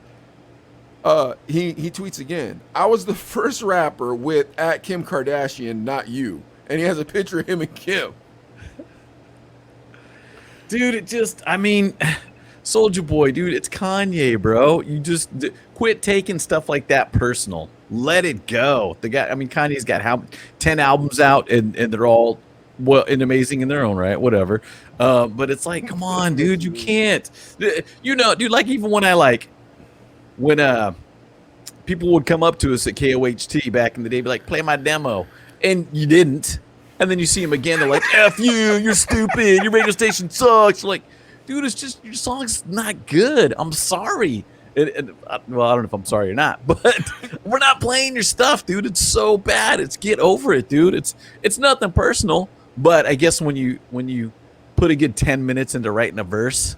He tweets again. I was the first rapper with at Kim Kardashian, not you. And he has a picture of him and Kim. Dude, Soulja Boy, dude, it's Kanye, bro. You just quit taking stuff like that personal. Let it go. The guy, Kanye's got 10 albums out, and they're all well and amazing in their own right, whatever. But it's like, come on, dude, you can't. Dude, like even when people would come up to us at KOHT back in the day, be like, play my demo, and you didn't. And then you see him again, they're like, F you, you're stupid, your radio station sucks. You're like, dude, it's just your song's not good. I'm sorry. Well, I don't know if I'm sorry or not, but we're not playing your stuff, dude. It's so bad. Get over it, dude. It's nothing personal, but I guess when you put a good 10 minutes into writing a verse,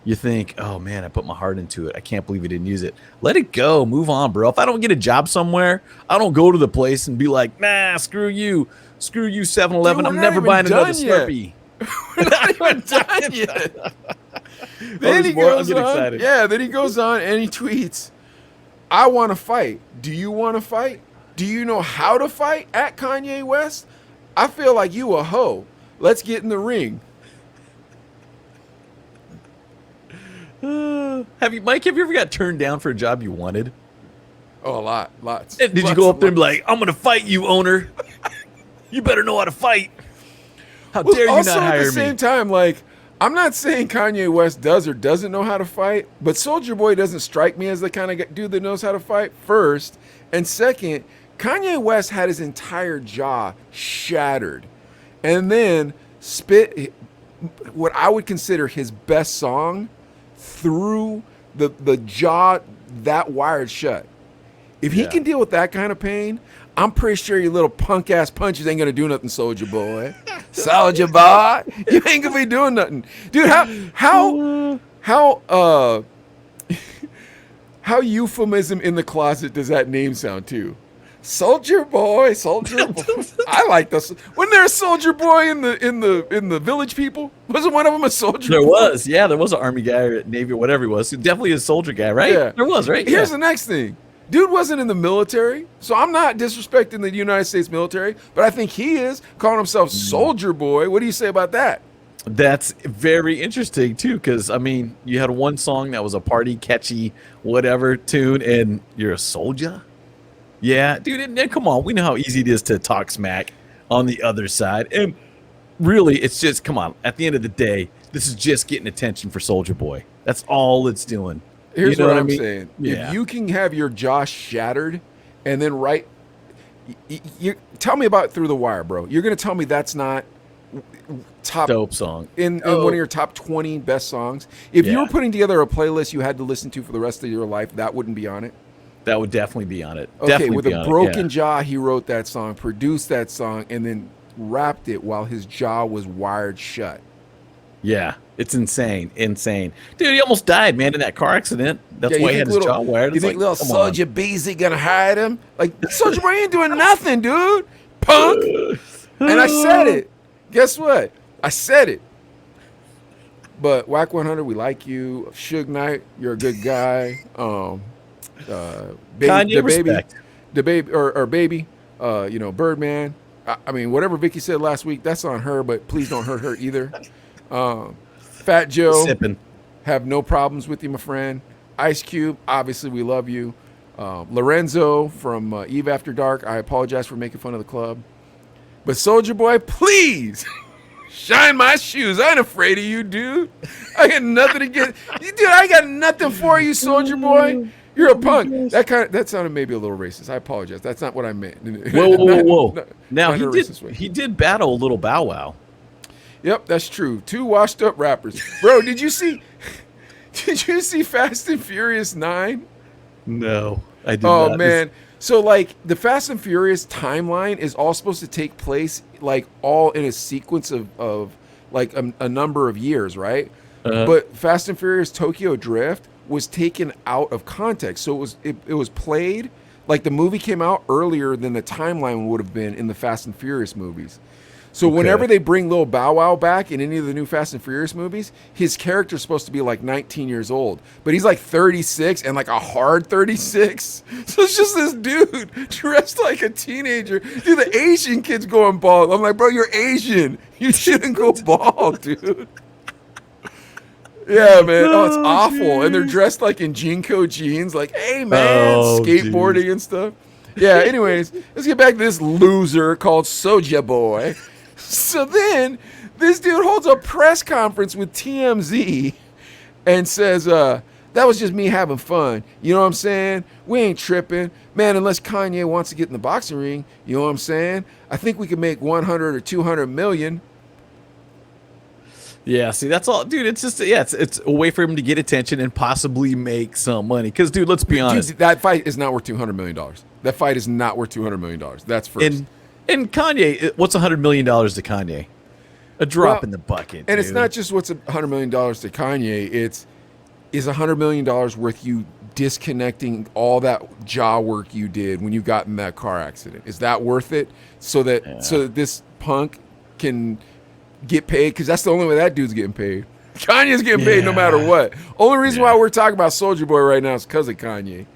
you think, oh man, I put my heart into it. I can't believe he didn't use it. Let it go. Move on, bro. If I don't get a job somewhere, I don't go to the place and be like, nah, screw you. Screw you, 7-Eleven. I'm never buying another Slurpee. We're not even done yet. Then he goes on. Yeah, then he goes on and he tweets, I want to fight. Do you want to fight? Do you know how to fight? At Kanye West? I feel like you a hoe. Let's get in the ring. Mike, have you ever got turned down for a job you wanted? Oh, lots. Did you go up there and be like, I'm going to fight you, owner? You better know how to fight. How dare you not hire me? Also, at the same time, like, I'm not saying Kanye West does or doesn't know how to fight, but Soulja Boy doesn't strike me as the kind of dude that knows how to fight, first. And second, Kanye West had his entire jaw shattered and then spit what I would consider his best song through the jaw that wired shut. If he can deal with that kind of pain, I'm pretty sure your little punk ass punches ain't gonna do nothing, Soulja Boy. Soulja Boy, you ain't gonna be doing nothing, dude. How euphemism in the closet does that name sound too? Soulja Boy. I like this. Wasn't there a Soulja Boy in the Village People? Wasn't one of them a soldier? There was, yeah. There was an army guy or Navy or whatever he was. Definitely a soldier guy, right? Yeah. There was, right? Here's the next thing. Dude wasn't in the military, so I'm not disrespecting the United States military, but I think he is calling himself Soulja Boy. What do you say about that? That's very interesting too, because you had one song that was a party catchy whatever tune, and you're a soldier. Yeah, dude, and come on, we know how easy it is to talk smack on the other side, and really, it's just, come on. At the end of the day, this is just getting attention for Soulja Boy. That's all it's doing. Here's what I'm saying. Yeah. If you can have your jaw shattered and then you tell me about Through the Wire, bro. You're going to tell me that's not top dope song in one of your top 20 best songs. If you were putting together a playlist you had to listen to for the rest of your life, that wouldn't be on it? That would definitely be on it. Okay, definitely with a broken jaw, he wrote that song, produced that song, and then rapped it while his jaw was wired shut. Yeah, it's insane. Dude, he almost died, man, in that car accident. That's why he had his jaw wired. You think little Soulja Beezy gonna hide him? Like, Soulja Boy ain't doing nothing, dude. Punk. And I said it. Guess what? I said it. But Whack 100, we like you. Suge Knight, you're a good guy. Kanye respect. Baby, Birdman. I mean, whatever Vicky said last week, that's on her, but please don't hurt her either. Fat Joe, sipping. Have no problems with you, my friend. Ice Cube, obviously we love you. Lorenzo from Eve After Dark, I apologize for making fun of the club. But Soulja Boy, please shine my shoes. I ain't afraid of you, dude. I got nothing against dude. I got nothing for you, Soulja Boy. You're a punk. That sounded maybe a little racist. I apologize. That's not what I meant. Whoa. Now he did battle Little Bow Wow. Yep, that's true. Two washed up rappers. Bro, did you see Fast and Furious 9? No, I did not. Oh man. So like the Fast and Furious timeline is all supposed to take place like all in a sequence of like a number of years, right? But Fast and Furious Tokyo Drift was taken out of context. So it was played Like the movie came out earlier than the timeline would have been in the Fast and Furious movies. So whenever they bring Lil Bow Wow back in any of the new Fast and Furious movies, his character's supposed to be like 19 years old, but he's like 36 and like a hard 36. So it's just this dude dressed like a teenager. Dude, the Asian kid's going bald. I'm like, bro, you're Asian. You shouldn't go bald, dude. Yeah, man. Oh, it's awful. Geez. And they're dressed like in Jinko jeans, like, hey, man, skateboarding and stuff. Yeah, anyways, let's get back to this loser called Soulja Boy. So then this dude holds a press conference with TMZ and says, that was just me having fun. You know what I'm saying? We ain't tripping. Man, unless Kanye wants to get in the boxing ring, you know what I'm saying? I think we could make 100 or 200 million. Yeah, see, that's all, dude. It's just, yeah, it's a way for him to get attention and possibly make some money. Because, dude, let's be honest. Dude, that fight is not worth $200 million. That fight is not worth $200 million. That's first. And Kanye, what's $100 million to Kanye? A drop in the bucket. And dude. It's not just what's $100 million to Kanye. It's is $100 million worth you disconnecting all that jaw work you did when you got in that car accident. Is that worth it? So that this punk can get paid? Because that's the only way that dude's getting paid. Kanye's getting paid no matter what. Only reason why we're talking about Soulja Boy right now is because of Kanye.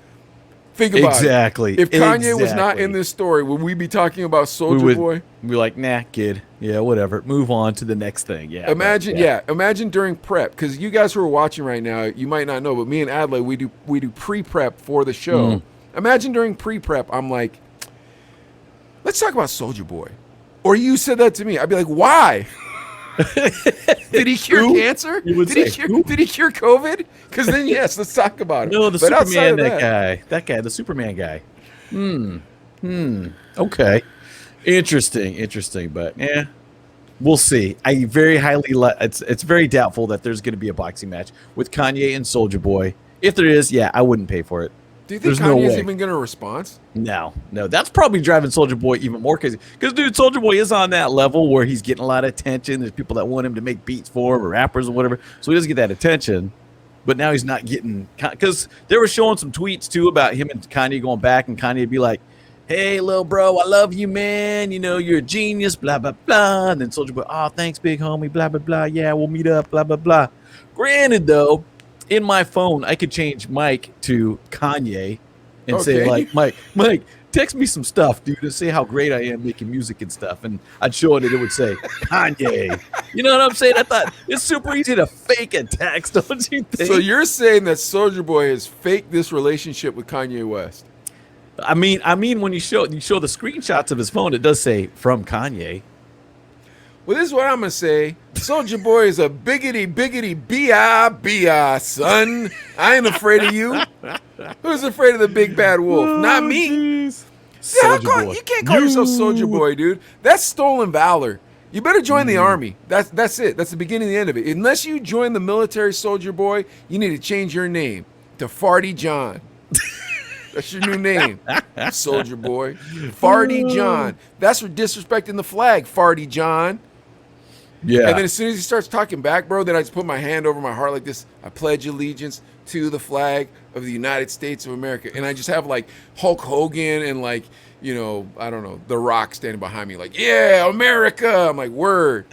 Think about it. If Kanye was not in this story, would we be talking about Soulja Boy? We'd be like, nah, kid. Yeah, whatever. Move on to the next thing. Yeah. Imagine during prep, because you guys who are watching right now, you might not know, but me and Adelaide, we do pre-prep for the show. Imagine during pre-prep, I'm like, let's talk about Soulja Boy. Or you said that to me. I'd be like, why? Did he cure cancer? Did he cure COVID? Because then yes, let's talk about it. No, the Superman, that guy, the Superman guy. Okay, interesting, but yeah, we'll see. I very highly it's very doubtful that there's going to be a boxing match with Kanye and Soulja Boy. If there is, yeah, I wouldn't pay for it. Do you think Kanye's even going to respond? No. That's probably driving Soulja Boy even more crazy. Because, dude, Soulja Boy is on that level where he's getting a lot of attention. There's people that want him to make beats for him or rappers or whatever. So he doesn't get that attention. But now he's not getting... Because they were showing some tweets, too, about him and Kanye going back. And Kanye would be like, hey, little bro, I love you, man. You know, you're a genius, blah, blah, blah. And then Soulja Boy, oh, thanks, big homie, blah, blah, blah. Yeah, we'll meet up, blah, blah, blah. Granted, though, in my phone, I could change Mike to Kanye and say, like, Mike, text me some stuff, dude, and say how great I am making music and stuff. And I'd show it and it would say, Kanye. You know what I'm saying? I thought it's super easy to fake a text, don't you think? So you're saying that Soulja Boy has faked this relationship with Kanye West? I mean, when you show the screenshots of his phone, it does say from Kanye. Well, this is what I'm going to say. Soulja Boy is a biggity, B.I., son. I ain't afraid of you. Who's afraid of the big bad wolf? Not me. You can't call yourself Soulja Boy, dude. That's stolen valor. You better join the army. That's it. That's the beginning and the end of it. Unless you join the military, Soulja Boy, you need to change your name to Farty John. That's your new name, Soulja Boy. Farty John. That's for disrespecting the flag, Farty John. Yeah. And then as soon as he starts talking back, bro, then I just put my hand over my heart like this. I pledge allegiance to the flag of the United States of America. And I just have like Hulk Hogan and like, you know, I don't know, The Rock standing behind me like, yeah, America. I'm like, word.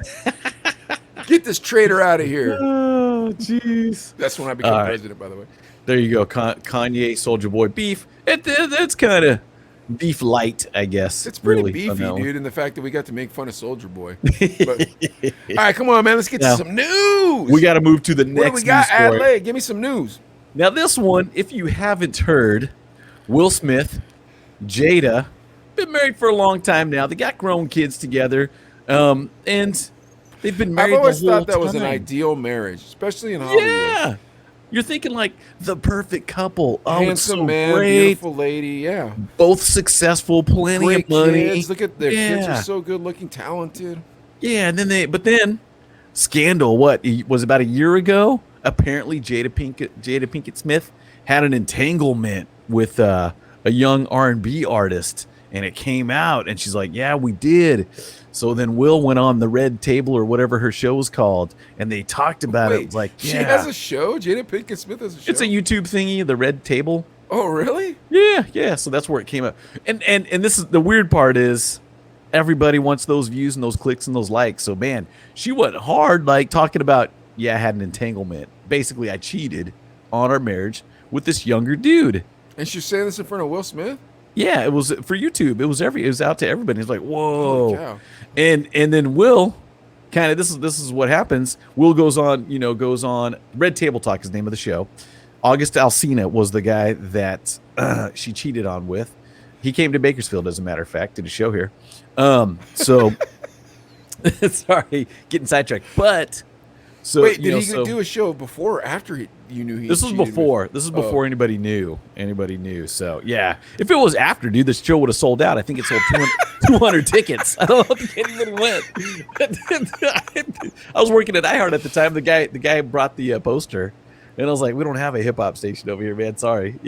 Get this traitor out of here. Oh, jeez. That's when I became president, by the way. There you go. Kanye, Soulja Boy beef. It's kind of beef light, I guess. It's pretty beefy, dude, in the fact that we got to make fun of Soulja Boy. But, all right, come on, man. Let's get to some news. We got to move to the next what do we got, Adelaide? Give me some news. Now, this one, if you haven't heard, Will Smith, Jada, been married for a long time now. They got grown kids together, and they've been married. I've always the whole thought that was an time. ideal marriage, especially in Hollywood. Yeah. You're thinking like the perfect couple. Oh, handsome it's so man, great. Beautiful lady, yeah. Both successful, plenty great of money. Kids. Look at their kids are so good looking, talented. Yeah, and then scandal. What it was about a year ago? Apparently, Jada Pinkett Smith had an entanglement with a young R&B artist, and it came out, and she's like, "Yeah, we did." So then Will went on the Red Table or whatever her show was called, and they talked about it. It was like, she has a show? Jada Pinkett Smith has a show? It's a YouTube thingy, the Red Table. Oh, really? Yeah, yeah. So that's where it came up. And this is the weird part is everybody wants those views and those clicks and those likes. So man, she went hard like talking about, yeah, I had an entanglement. Basically, I cheated on our marriage with this younger dude. And she's saying this in front of Will Smith? Yeah, it was for YouTube. It was out to everybody. It's like, Holy whoa. cow. And then Will kind of this is what happens. Will goes on, goes on. Red Table Talk is the name of the show. August Alsina was the guy that she cheated on with. He came to Bakersfield, as a matter of fact, did a show here. So sorry, getting sidetracked. But so Wait, did he do a show before or after you knew he? This was cheated before. This is before anybody knew. Anybody knew. So yeah, if it was after, dude, the show would have sold out. I think it sold 200 tickets. I don't think anybody went. I was working at iHeart at the time. The guy brought the poster, and I was like, "We don't have a hip hop station over here, man. Sorry,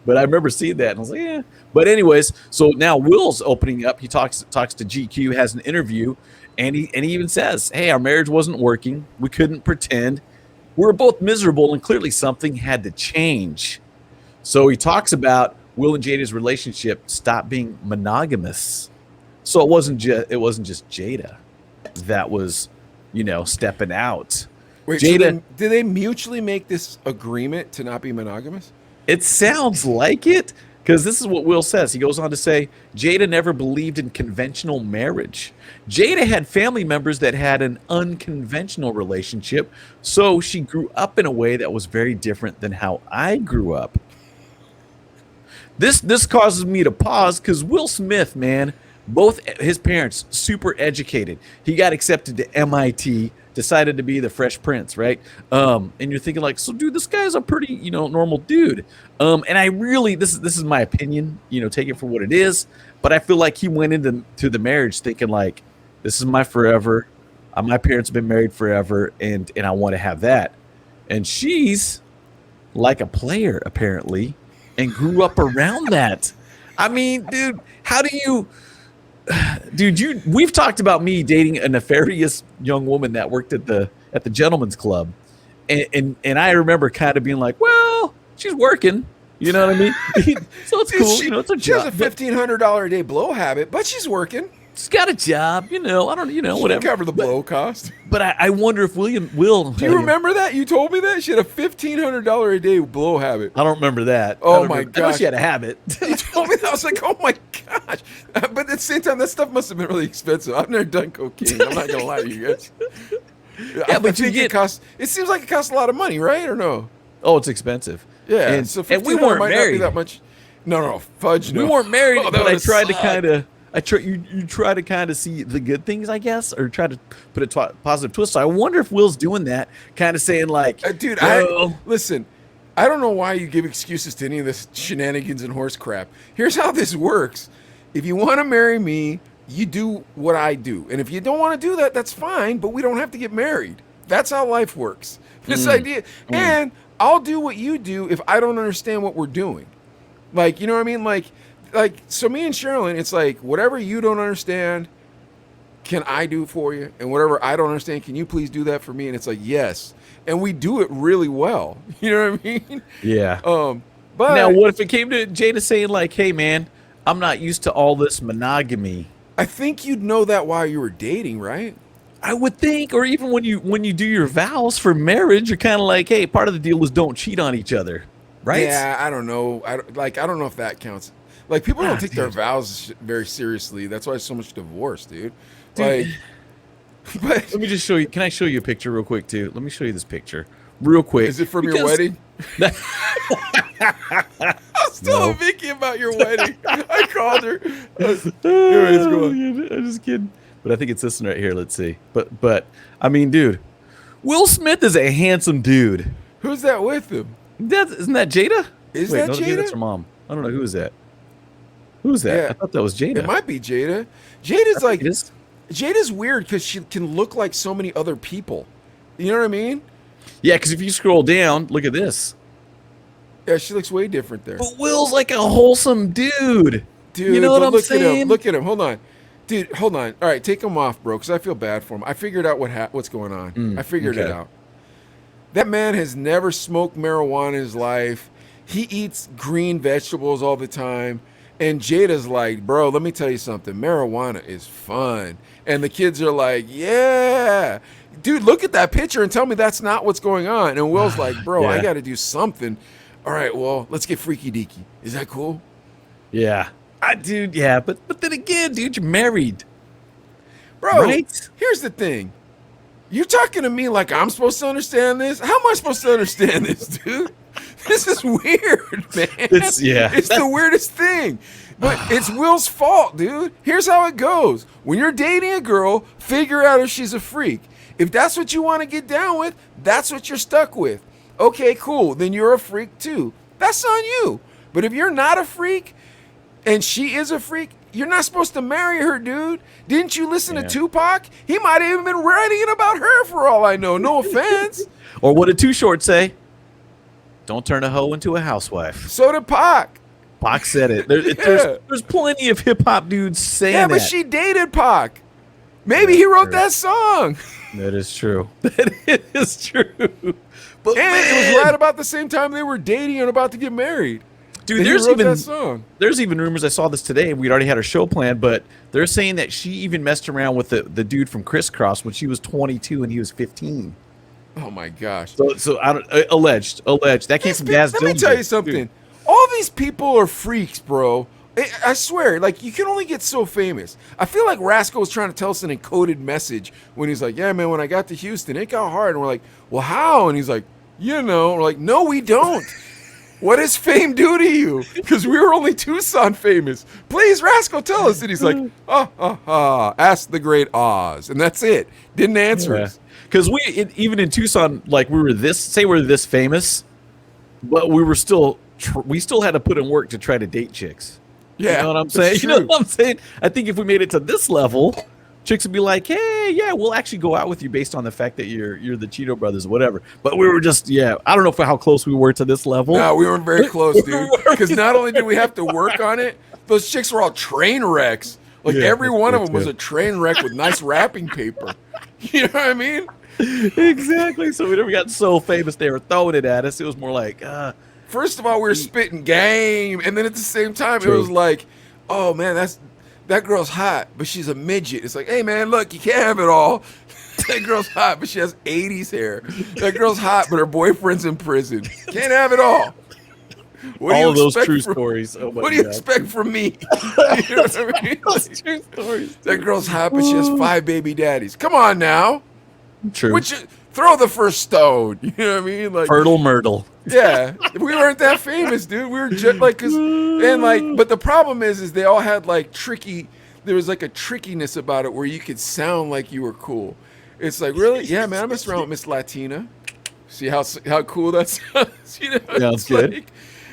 But I remember seeing that, and I was like, "Yeah." But anyways, so now Will's opening up. He talks to GQ, has an interview, and he even says, "Hey, our marriage wasn't working. We couldn't pretend. We were both miserable, and clearly something had to change." So he talks about Will and Jada's relationship stopped being monogamous. So it wasn't just Jada that was, stepping out. Wait, Jada, so did they mutually make this agreement to not be monogamous? it sounds like it, because this is what Will says. He goes on to say, Jada never believed in conventional marriage. Jada had family members that had an unconventional relationship, so she grew up in a way that was very different than how I grew up. This causes me to pause because Will Smith, man, both his parents super educated. He got accepted to MIT, decided to be the Fresh Prince, right? And you're thinking like, so dude, this guy's a pretty, normal dude. And I really, this is my opinion, take it for what it is. But I feel like he went into the marriage thinking like, this is my forever. My parents have been married forever, and I want to have that. And she's like a player apparently, and grew up around that. I mean, dude, how do you? Dude, we've talked about me dating a nefarious young woman that worked at the gentleman's club, and I remember kind of being like, well, she's working, you know what I mean? So it's cool, it's a job. She has a $1,500 a day blow habit, but she's working. She's got a job, I don't, She whatever. cover the blow cost. But I wonder if Will. Do you remember that? You told me that she had a $1,500 a day blow habit. I don't remember that. Oh my gosh. I know she had a habit. You told me that. I was like, oh my gosh. But at the same time, that stuff must have been really expensive. I've never done cocaine. I'm not going to lie to you guys. Yeah, but it seems like it costs a lot of money, right? Or no? Oh, it's expensive. Yeah. And, so and we weren't might married. not be that much. No, fudge. No. We weren't married, Oh, but I tried to suck. kind of. You try to kind of see the good things, I guess, or try to put a positive twist. So I wonder if Will's doing that, kind of saying like, dude, "Oh, listen. I don't know why you give excuses to any of this shenanigans and horse crap. Here's how this works. If you want to marry me, you do what I do. And if you don't want to do that, that's fine, but we don't have to get married. That's how life works. This idea. And I'll do what you do if I don't understand what we're doing. Like, you know what I mean? Like, so me and Sherilyn, it's like, whatever you don't understand, can I do for you? And whatever I don't understand, can you please do that for me? And it's like, yes. And we do it really well. You know what I mean? yeah." But Now, what if it came to Jada saying like, "Hey, man, I'm not used to all this monogamy"? I think you'd know that while you were dating, right? I would think, or even when you do your vows for marriage, you're kind of like, "Hey, part of the deal is don't cheat on each other," right? Yeah, I don't know. I don't know if that counts. Like, people don't take their dude. vows very seriously. That's why there's so much divorce, dude. Dude. Like, but Let me just show you. Can I show you a picture real quick too? Let me show you this picture real quick. is it from your Because- wedding? I was telling Vicky about your wedding. I called her. Anyways, go on. I'm just kidding. But I think it's this one right here. Let's see. But I mean, dude, Will Smith is a handsome dude. Who's that with him? Isn't that Jada? Is Wait, that no, Jada? That's her mom. I don't know who is that. Who's that? Yeah. I thought that was Jada. It might be Jada. Jada's like, It is? Jada's weird because she can look like so many other people. You know what I mean? Yeah, because if you scroll down, look at this. Yeah, she looks way different there. But Will's like a wholesome dude. Dude, you know but what I'm look saying? at him. Look at him. Hold on. Dude, hold on. All right, take him off, bro, because I feel bad for him. I figured out what's going on. I figured it okay. out. That man has never smoked marijuana in his life. he eats green vegetables all the time. And Jada's like, bro, let me tell you something. Marijuana is fun. And the kids are like, yeah. Dude, look at that picture and tell me that's not what's going on. And Will's like, bro, I Yeah. got to do something. All right, well, let's get freaky deaky. Is that cool? Yeah. Dude, yeah. But then again, dude, you're married. Bro, Right? here's the thing. You're talking to me like I'm supposed to understand this? How am I supposed to understand this, dude? This is weird, man. It's the weirdest thing. But it's Will's fault, dude. Here's how it goes. When you're dating a girl, figure out if she's a freak. If that's what you want to get down with, that's what you're stuck with. Okay, cool. Then you're a freak too. That's on you. But if you're not a freak and she is a freak, you're not supposed to marry her, dude. Didn't you listen to Tupac? He might have even been writing about her for all I know. No offense. Or what did Too Short say? Don't turn a hoe into a housewife. So did Pac. Pac said it. There's plenty of hip hop dudes saying that. Yeah, but she dated Pac. Maybe he wrote that song. That is true. That is true. But and it was right about the same time they were dating and about to get married. Dude, there's even rumors. I saw this today, and we'd already had our show planned, but they're saying that she even messed around with the dude from Crisscross when she was 22 and he was 15. Oh my gosh! So I don't, alleged. That came from Daz. Let me tell you something. Dude. All these people are freaks, bro. I swear, like, you can only get so famous. I feel like Rascal was trying to tell us an encoded message when he's like, yeah, man, when I got to Houston, it got hard. And we're like, well, how? And he's like, you know. We're like, no, we don't. What does fame do to you? Because we were only Tucson famous. Please, Rascal, tell us. And he's like, ask the great Oz. And that's it. Didn't answer us. Because even in Tucson, like, we were this famous, but we still had to put in work to try to date chicks. Yeah. You know what I'm saying? You know what I'm saying? I think if we made it to this level, chicks would be like, hey, yeah, we'll actually go out with you based on the fact that you're the Cheeto brothers or whatever. But we were just, I don't know how close we were to this level. No, we weren't very close, dude. Because not only did we have to work on it, those chicks were all train wrecks. Like, every one of them was a train wreck with nice wrapping paper. You know what I mean? Exactly. So we never got so famous they were throwing it at us. It was more like, first of all, we were spitting game, and then at the same time, it was like, oh man, that girl's hot, but she's a midget. It's like, hey man, look, you can't have it all. That girl's hot, but she has 80s hair. That girl's hot, but her boyfriend's in prison. Can't have it all. What all of those true stories. Oh my what do you expect from me? You know what I mean? Those true stories. That girl's hot, but she has 5 baby daddies. Come on now. True. Throw the first stone. You know what I mean? Like Fertile Myrtle. Yeah, we weren't that famous, dude. We were just like, but the problem is they all had like there was like a trickiness about it where you could sound like you were cool. It's like, really? Yeah, man, I messed around with Miss Latina. See how cool that sounds? You know, sounds good.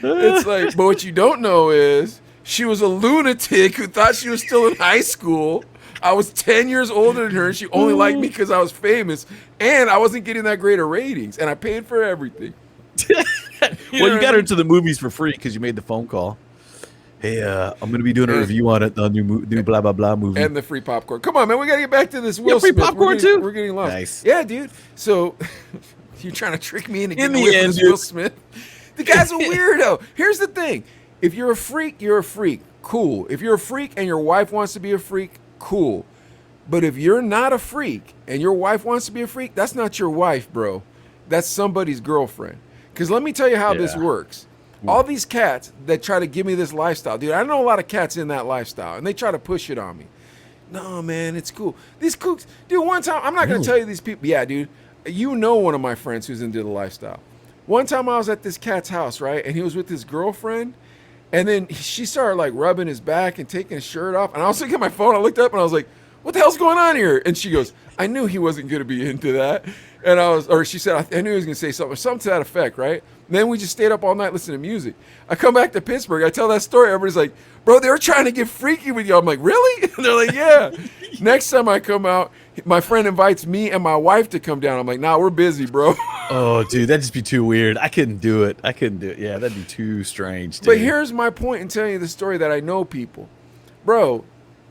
It's like, but what you don't know is she was a lunatic who thought she was still in high school. I was 10 years older than her, and she only liked me because I was famous, and I wasn't getting that great of ratings, and I paid for everything. Well, you got her into the movies for free because you made the phone call. Hey, I'm going to be doing a review on it, the new blah, blah, blah movie. And the free popcorn. Come on, man. We got to get back to this Will free Smith. popcorn, too? We're getting lost. Nice. Yeah, dude. So, you're trying to trick me into getting In the away from end, this Will Smith? The guy's a weirdo. Here's the thing. If you're a freak, you're a freak. Cool. If you're a freak and your wife wants to be a freak, cool. But if you're not a freak and your wife wants to be a freak, that's not your wife, bro. That's somebody's girlfriend. Because let me tell you how this works. All these cats that try to give me this lifestyle, dude, I know a lot of cats in that lifestyle, and they try to push it on me. No, man, it's cool. These kooks, dude, one time, I'm not going to tell you these people. Yeah, dude, you know one of my friends who's into the lifestyle. One time I was at this cat's house, right, and he was with his girlfriend, and then she started, like, rubbing his back and taking his shirt off, and I was looking at my phone, I looked up, and I was like, what the hell's going on here? And she goes, I knew he wasn't going to be into that. And she said, I knew he was going to say something to that effect, right? And then we just stayed up all night listening to music. I come back to Pittsburgh. I tell that story. Everybody's like, bro, they were trying to get freaky with you. I'm like, really? And they're like, yeah. Next time I come out, my friend invites me and my wife to come down. I'm like, nah, we're busy, bro. Oh, dude, that'd just be too weird. I couldn't do it. Yeah, that'd be too strange, dude. But here's my point in telling you the story that I know people. Bro,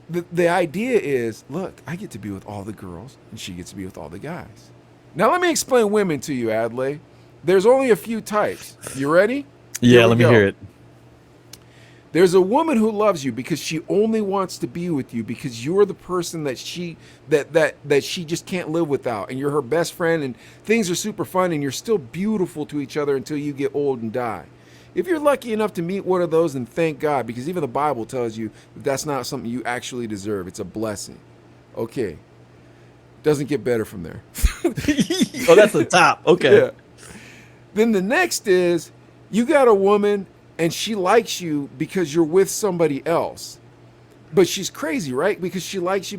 the idea is, look, I get to be with all the girls, and she gets to be with all the guys. Now, let me explain women to you, Adlai. There's only a few types. You ready? Yeah, we let me go. hear it. There's a woman who loves you because she only wants to be with you because you're the person that she just can't live without, and you're her best friend, and things are super fun, and you're still beautiful to each other until you get old and die. If you're lucky enough to meet one of those, then thank God, because even the Bible tells you that that's not something you actually deserve. It's a blessing. Okay. Doesn't get better from there. Oh, that's the top. Okay. Yeah. Then the next is you got a woman and she likes you because you're with somebody else. But she's crazy, right? Because she likes you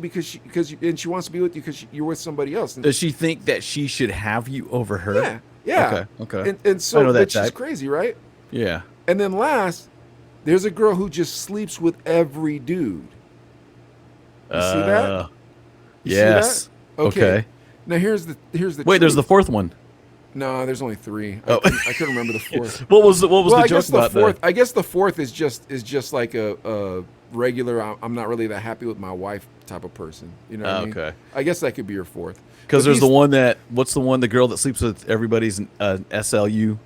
and she wants to be with you because you're with somebody else. And Does she think that she should have you over her? yeah, yeah. Okay. And so I know that but she's type. crazy, right? Yeah. And then last, there's a girl who just sleeps with every dude. You see that? You see Yes. that? Okay. Now here's the Wait, there's the truth. fourth one. No, there's only three. Oh. I couldn't remember the fourth. What was the Well, I joke guess the about fourth. that? I guess the fourth is just like a regular. I'm not really that happy with my wife type of person. You know what I mean? Okay. I guess that could be your fourth. Because But there's the these- one that the girl that sleeps with everybody's SLU,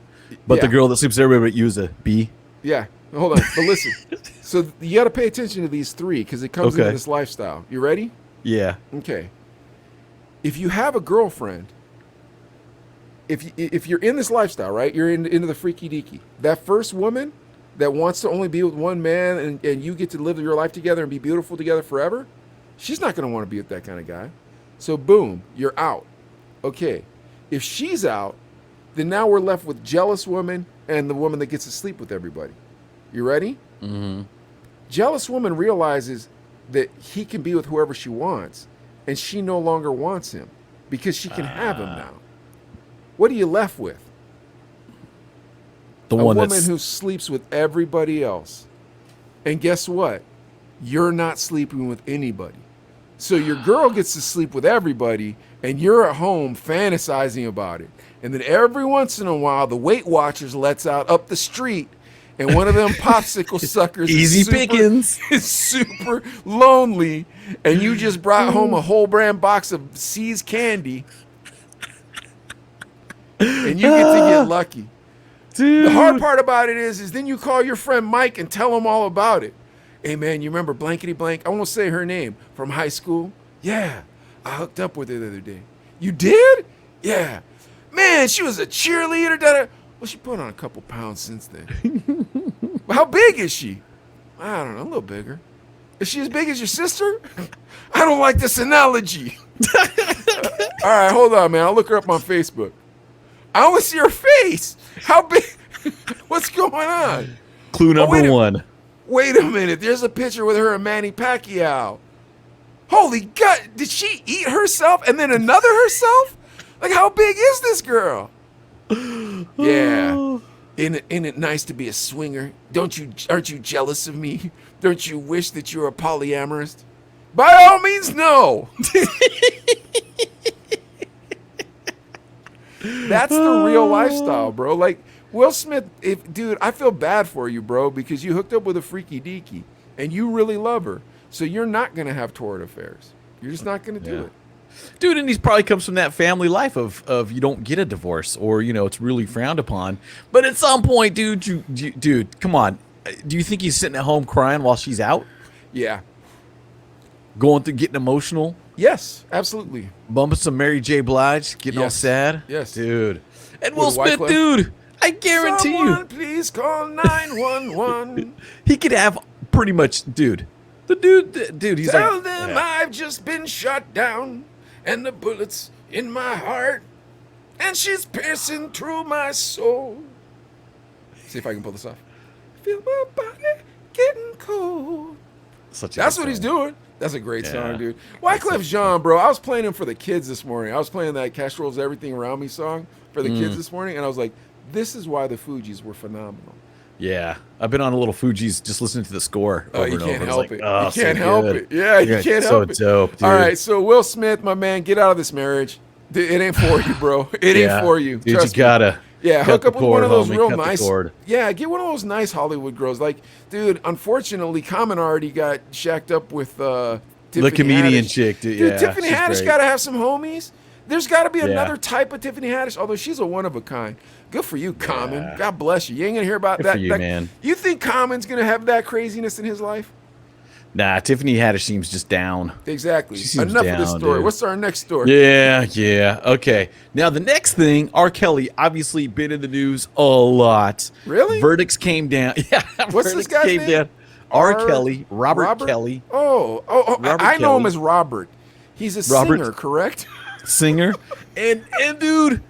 but the Yeah. girl that sleeps with everybody but you is a B. Yeah. Hold on. But listen. So you got to pay attention to these three because it comes into Okay. this lifestyle. You ready? Yeah. Okay. If you have a girlfriend, if you're in this lifestyle, right? You're into the freaky deaky. That first woman that wants to only be with one man and you get to live your life together and be beautiful together forever, she's not going to want to be with that kind of guy. So boom, you're out. Okay. If she's out, then now we're left with jealous woman and the woman that gets to sleep with everybody. You ready? Mm-hmm. Jealous woman realizes that he can be with whoever she wants, and she no longer wants him because she can have him now. What are you left with? The A one woman that's who sleeps with everybody else. And guess what? You're not sleeping with anybody. So your girl gets to sleep with everybody, and you're at home fantasizing about it. And then every once in a while, the Weight Watchers lets out up the street, and one of them popsicle suckers easy pickings. is super lonely, and you just brought home a whole brand box of C's candy, and you get to get lucky. Dude. The hard part about it is then you call your friend Mike and tell him all about it. Hey man, you remember blankety blank? I won't say her name from high school. Yeah, I hooked up with her the other day. You did? Yeah. Man, she was a cheerleader. Well, she put on a couple pounds since then. Well, how big is she? I don't know, a little bigger. Is she as big as your sister? I don't like this analogy. All right, hold on, man. I'll look her up on Facebook. I want to see her face. How big? What's going on? Clue number wait a- one. Wait a minute. There's a picture with her and Manny Pacquiao. Holy God. Did she eat herself and then another herself? Like, how big is this girl? Yeah. Isn't it nice to be a swinger? Aren't you jealous of me? Don't you wish that you were a polyamorous? By all means, no. That's the real lifestyle, bro. Like Will Smith, dude, I feel bad for you, bro, because you hooked up with a freaky deaky and you really love her. So you're not gonna have torrid affairs. You're just not gonna do it. Dude, and he probably comes from that family life of you don't get a divorce, or it's really frowned upon. But at some point, dude, come on. Do you think he's sitting at home crying while she's out, Yeah. going through getting emotional, Yes, absolutely. bumping some Mary J. Blige, getting all Yes. sad? Yes. Dude. And Will With Smith, Wyclef? dude, I guarantee Someone please call 911. you, he could have pretty much, dude. The dude, he's Tell like, them yeah. I've just been shot down and the bullets in my heart and she's piercing through my soul. See if I can pull this off. Feel my body getting cold. Such a That's good what he's song. doing. That's a great Yeah. song, dude. Wyclef Jean, bro. I was playing him for the kids this morning. I was playing that Castro's Everything Around Me song for the kids this morning, and I was like, this is why the Fugees were phenomenal. Yeah, I've been on a little Fuji's just listening to the score. Oh, over you and can't over. It's help like, it. oh, You so can't help good. it. Yeah, you Yeah, can't so help it. dope, dude. All right, so Will Smith, my man, get out of this marriage. It ain't for you, bro. It Yeah. ain't for you. Dude, Trust you gotta. Yeah, cut hook the up with one of cord, those homie, real cut the nice. cord. Yeah, get one of those nice Hollywood girls. Like, dude, unfortunately, Common already got shacked up with Tiffany comedian Haddish. chick, dude. Dude, Yeah, Tiffany she's Haddish great. got to have some homies. There's got to be Yeah. another type of Tiffany Haddish, although she's a one of a kind. Good for you, Common. Yeah. God bless you. You ain't gonna hear about Good that. for you, man. You think Common's gonna have that craziness in his life? Nah, Tiffany Haddish seems just down. Exactly. She seems Enough of this down, story. dude. What's our next story? Yeah. Okay. Now the next thing, R. Kelly obviously been in the news a lot. Really? Verdicts came down. Yeah. What's this verdicts guy's came name? down. R. Kelly, Robert Kelly, Oh, Robert I know him Kelly. as Robert. He's a Robert. singer, correct? singer, and dude,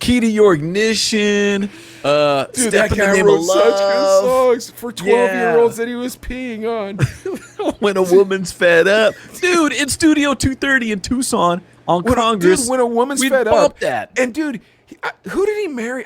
Key to Your Ignition. Dude, that Step in the guy Name wrote of such good Love. songs for 12-year-olds that he was peeing on. When a woman's fed up, dude, in Studio 230 in Tucson on Congress. Dude, when a woman's we fed up. bumped that And dude, who did he marry?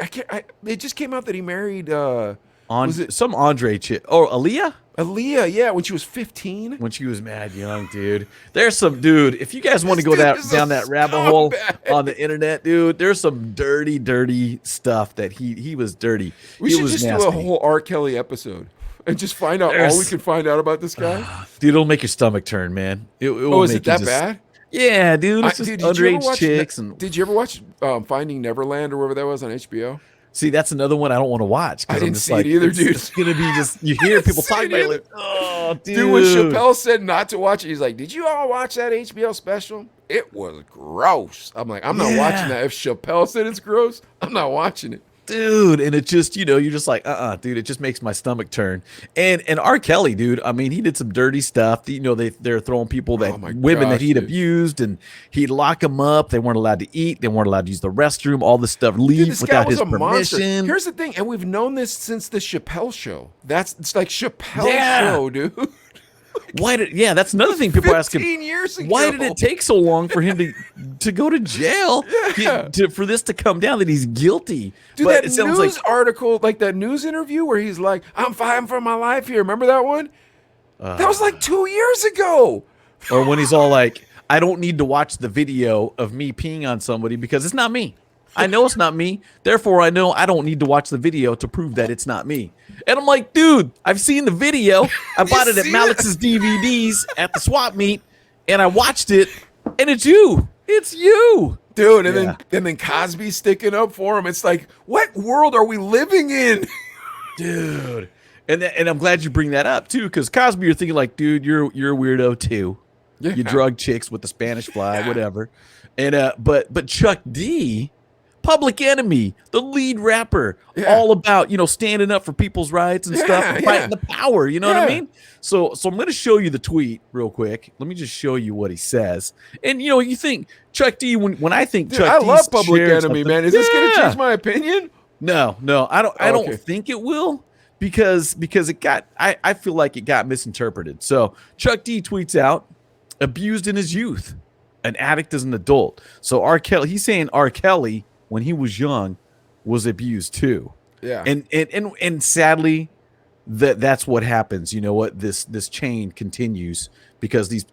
It just came out that he married on was it some Andre chick. Oh, Aaliyah. Aaliyah, yeah, when she was 15. When she was mad young, dude. There's some dude. If you guys want to go This dude is down a that rabbit hole scumbag. on the internet, dude, there's some dirty stuff that he was dirty. We He should was just nasty. do a whole R. Kelly episode and just find out all we There's- can find out about this guy. Dude, it'll make your stomach turn, man. It will Is make it that you just, bad? Yeah, dude. It's just Dude, did you ever underage watch chicks and Did you ever watch Finding Neverland or whatever that was on HBO? see, that's another one I don't want to watch. 'Cause I I'm didn't just see like, it either, it's- dude. It's gonna be just you hear people see talking it about it, like, oh, dude. Dude, when Chappelle said not to watch it, he's like, "Did you all watch that HBO special? It was gross." I'm like, "I'm not Yeah. watching that." If Chappelle said it's gross, I'm not watching it. Dude, and it just, you're just like, dude, it just makes my stomach turn. And R. Kelly, dude, I mean, he did some dirty stuff. They're throwing people that Oh my women that gosh, he'd dude. abused, and he'd lock them up. They weren't allowed to eat. They weren't allowed to use the restroom. All this stuff, leave Dude, this guy without was his a monster. permission. Here's the thing, and we've known this since the Chappelle show. It's like Chappelle Yeah. show, dude. That's another thing people ask him. 15 years ago. Why did it take so long for him to go to jail? Yeah. For this to come down that he's guilty? Dude, But that it sounds news like article, like that news interview where he's like, "I'm fighting for my life here." Remember that one? That was like 2 years ago. or when he's all like, I don't need to watch the video of me peeing on somebody because it's not me. I know it's not me. Therefore, I know I don't need to watch the video to prove that it's not me. And I'm like, dude, I've seen the video. I bought it at seen Malix's DVDs at the swap meet, and I watched it, and it's you. It's you. Dude, Yeah. and then Cosby sticking up for him. It's like, what world are we living in? Dude. And I'm glad you bring that up, too, because Cosby, you're thinking like, dude, you're a weirdo, too. Yeah. You drug chicks with the Spanish fly, whatever. And but Chuck D, Public Enemy, the lead rapper, Yeah. all about standing up for people's rights and stuff, and fighting the power. You know what I Yeah. mean? So I'm going to show you the tweet real quick. Let me just show you what he says. And you think Chuck D when I think Dude, Chuck I D love Public shared Enemy, something- man. Is this going to Yeah. change my opinion? No, I don't. I Okay. don't think it will because it got. I feel like it got misinterpreted. So Chuck D tweets out, abused in his youth, an addict as an adult. So R. Kelly, he's saying R. Kelly when he was young was abused too. Yeah. And sadly, that's what happens. You know what? This chain continues because these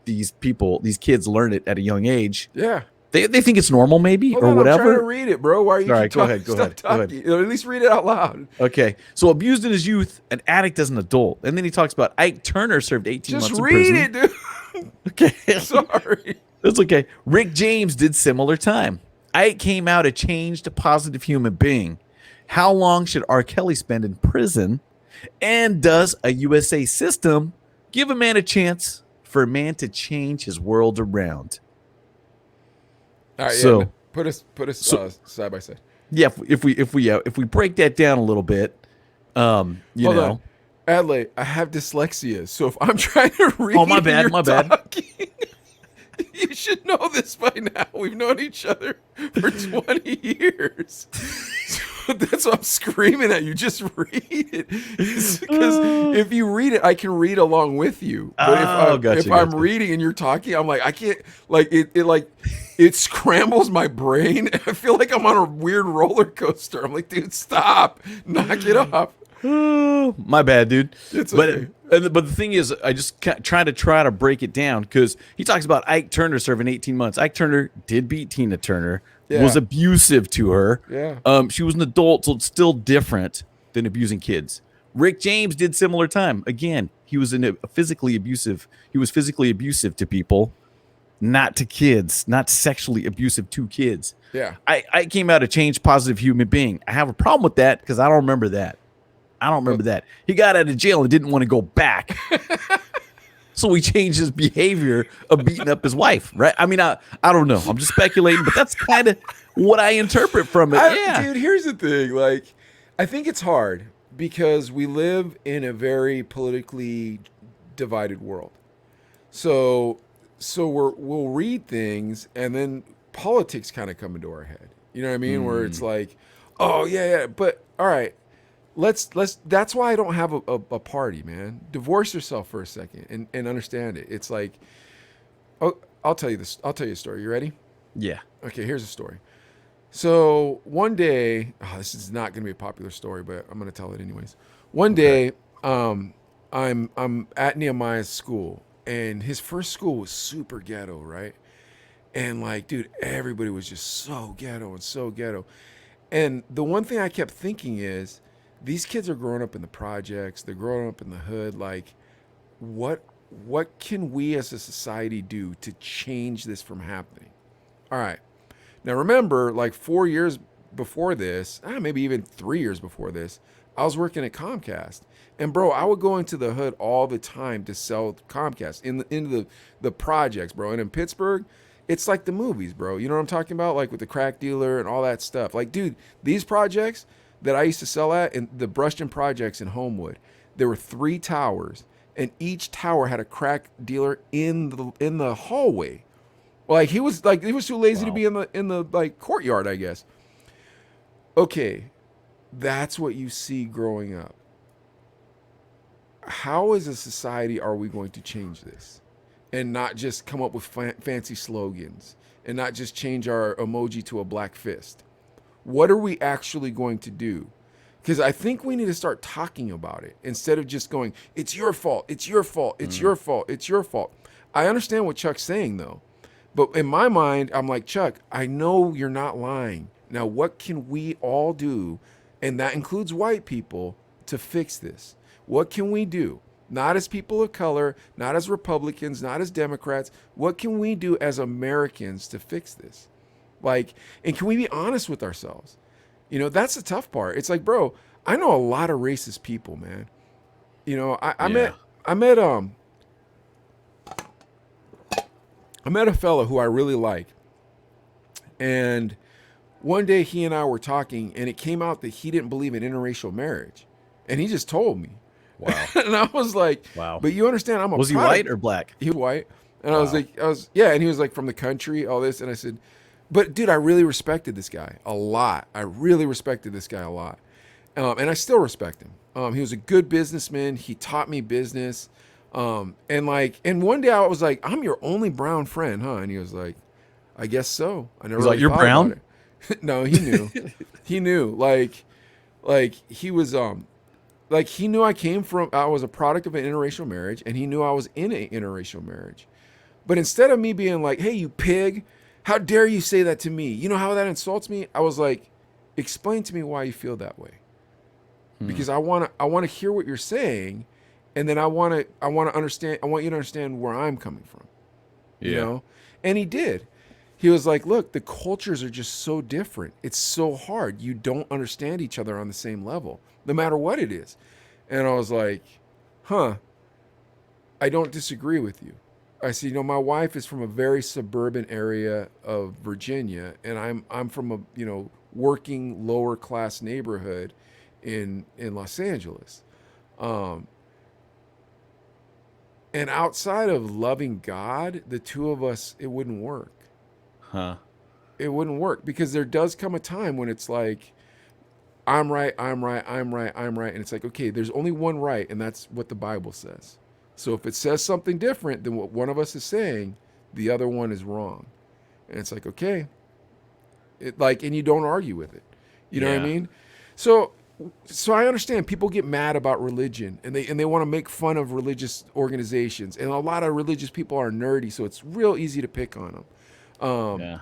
kids learn it at a young age. Yeah. They think it's normal, maybe, Hold or on, I'm trying to whatever. read it, bro. Why are you All right, keep go talking? ahead, go Stop ahead, go ahead. talking. Or at least read it out loud. Okay, so abused in his youth, an addict as an adult, and then he talks about Ike Turner served 18 Just months in read prison. it, dude. Okay, Sorry. that's okay. Rick James did similar time. Ike came out a changed, positive human being. How long should R. Kelly spend in prison? And does a USA system give a man a chance for a man to change his world around? All right, So- yeah. Put us side by side. Yeah, if we break that down a little bit, you Hold know. on. Adley, I have dyslexia, so if I'm trying to read Oh, my and bad, you're my bad. talking, you should know this by now. We've known each other for 20 years. So that's why I'm screaming at you. Just read it. Because if you read it, I can read along with you. But if I'm gotcha. reading and you're talking, I'm like, I can't, like, it scrambles my brain. I feel like I'm on a weird roller coaster. I'm like, dude, stop. Knock it off. Oh, my bad, dude. It's okay. But the thing is, I just try to break it down because he talks about Ike Turner serving 18 months. Ike Turner did beat Tina Turner, Yeah. was abusive to her. Yeah. She was an adult, so it's still different than abusing kids. Rick James did similar time. Again, he was physically abusive. He was physically abusive to people. not to kids, not sexually abusive to kids. Yeah. I came out a changed, positive human being. I have a problem with that because I don't remember that. I don't remember that. He got out of jail and didn't want to go back. So he changed his behavior of beating up his wife, right? I mean, I don't know. I'm just speculating, but that's kind of what I interpret from it. Dude, here's the thing. Like, I think it's hard because we live in a very politically divided world. So we'll read things and then politics kind of come into our head. You know what I mean? Where it's like, oh yeah, but all right, let's that's why I don't have a party, man. Divorce yourself for a second and understand it. It's like, oh, I'll tell you this. I'll tell you a story. You ready? Yeah. Okay, here's a story. So one day, this is not going to be a popular story, but I'm going to tell it anyways. One day, I'm at Nehemiah's school, and his first school was super ghetto, right? And like, dude, everybody was just so ghetto and so ghetto. And the one thing I kept thinking is, these kids are growing up in the projects, they're growing up in the hood. Like, what can we as a society do to change this from happening? All right. Now remember, like 4 years before this, maybe even 3 years before this, I was working at Comcast. And bro, I would go into the hood all the time to sell Comcast into the projects, bro. And in Pittsburgh, it's like the movies, bro. You know what I'm talking about? Like with the crack dealer and all that stuff. Like, dude, these projects that I used to sell at, in the Brushton projects in Homewood, there were 3 towers, and each tower had a crack dealer in the hallway. Like he was too lazy to be in the like courtyard, I guess. Okay, that's what you see growing up. How as a society are we going to change this? And not just come up with fancy slogans and not just change our emoji to a black fist. What are we actually going to do? Because I think we need to start talking about it instead of just going, it's your fault, it's your fault, it's your fault, it's your fault. I understand what Chuck's saying though. But in my mind, I'm like, Chuck, I know you're not lying. Now, what can we all do, and that includes white people, to fix this? What can we do? Not as people of color, not as Republicans, not as Democrats. What can we do as Americans to fix this? Like, and can we be honest with ourselves? You know, that's the tough part. It's like, bro, I know a lot of racist people, man. You know, I met a fella who I really like, and one day he and I were talking, and it came out that he didn't believe in interracial marriage, and he just told me. Wow. And I was like, wow. But you understand, I'm a Was he white or black? He was white. And Wow. and he was like from the country, all this. And I said, but dude, I really respected this guy a lot. I really respected this guy a lot. And I still respect him. He was a good businessman. He taught me business. And one day I was like, I'm your only brown friend, huh? And he was like, I guess so. I never He's really like, you're thought brown? about it. No, he knew. He knew. Like he was, like he knew I was a product of an interracial marriage, and he knew I was in an interracial marriage. But instead of me being like, hey, you pig, how dare you say that to me? You know how that insults me? I was like, explain to me why you feel that way. Because I want to hear what you're saying, and then I want to understand. I want you to understand where I'm coming from. You know? And he did. He was like, look, the cultures are just so different. It's so hard. You don't understand each other on the same level, no matter what it is. And I was like, huh, I don't disagree with you. I said, you know, my wife is from a very suburban area of Virginia, and I'm from a, working lower class neighborhood in Los Angeles. And outside of loving God, the two of us, it wouldn't work. Huh. It wouldn't work, because there does come a time when it's like, I'm right, I'm right, I'm right, I'm right. And it's like, okay, there's only one right, and that's what the Bible says. So if it says something different than what one of us is saying, the other one is wrong. And it's like, okay. And you don't argue with it. You know what I mean? So I understand people get mad about religion, and they want to make fun of religious organizations. And a lot of religious people are nerdy, so it's real easy to pick on them.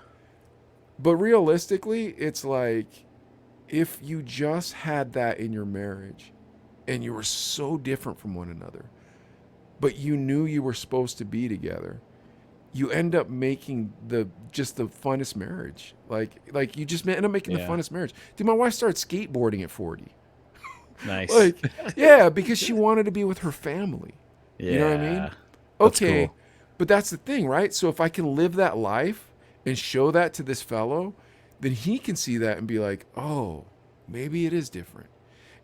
But realistically, it's like, if you just had that in your marriage and you were so different from one another, but you knew you were supposed to be together, you end up making the funnest marriage. Like you just end up making the Yeah. funnest marriage. Dude, my wife started skateboarding at 40. Nice. Like, yeah, because she wanted to be with her family. You know what I mean? Yeah. That's Okay, cool. but that's the thing, right? So if I can live that life and show that to this fellow, then he can see that and be like, oh, maybe it is different.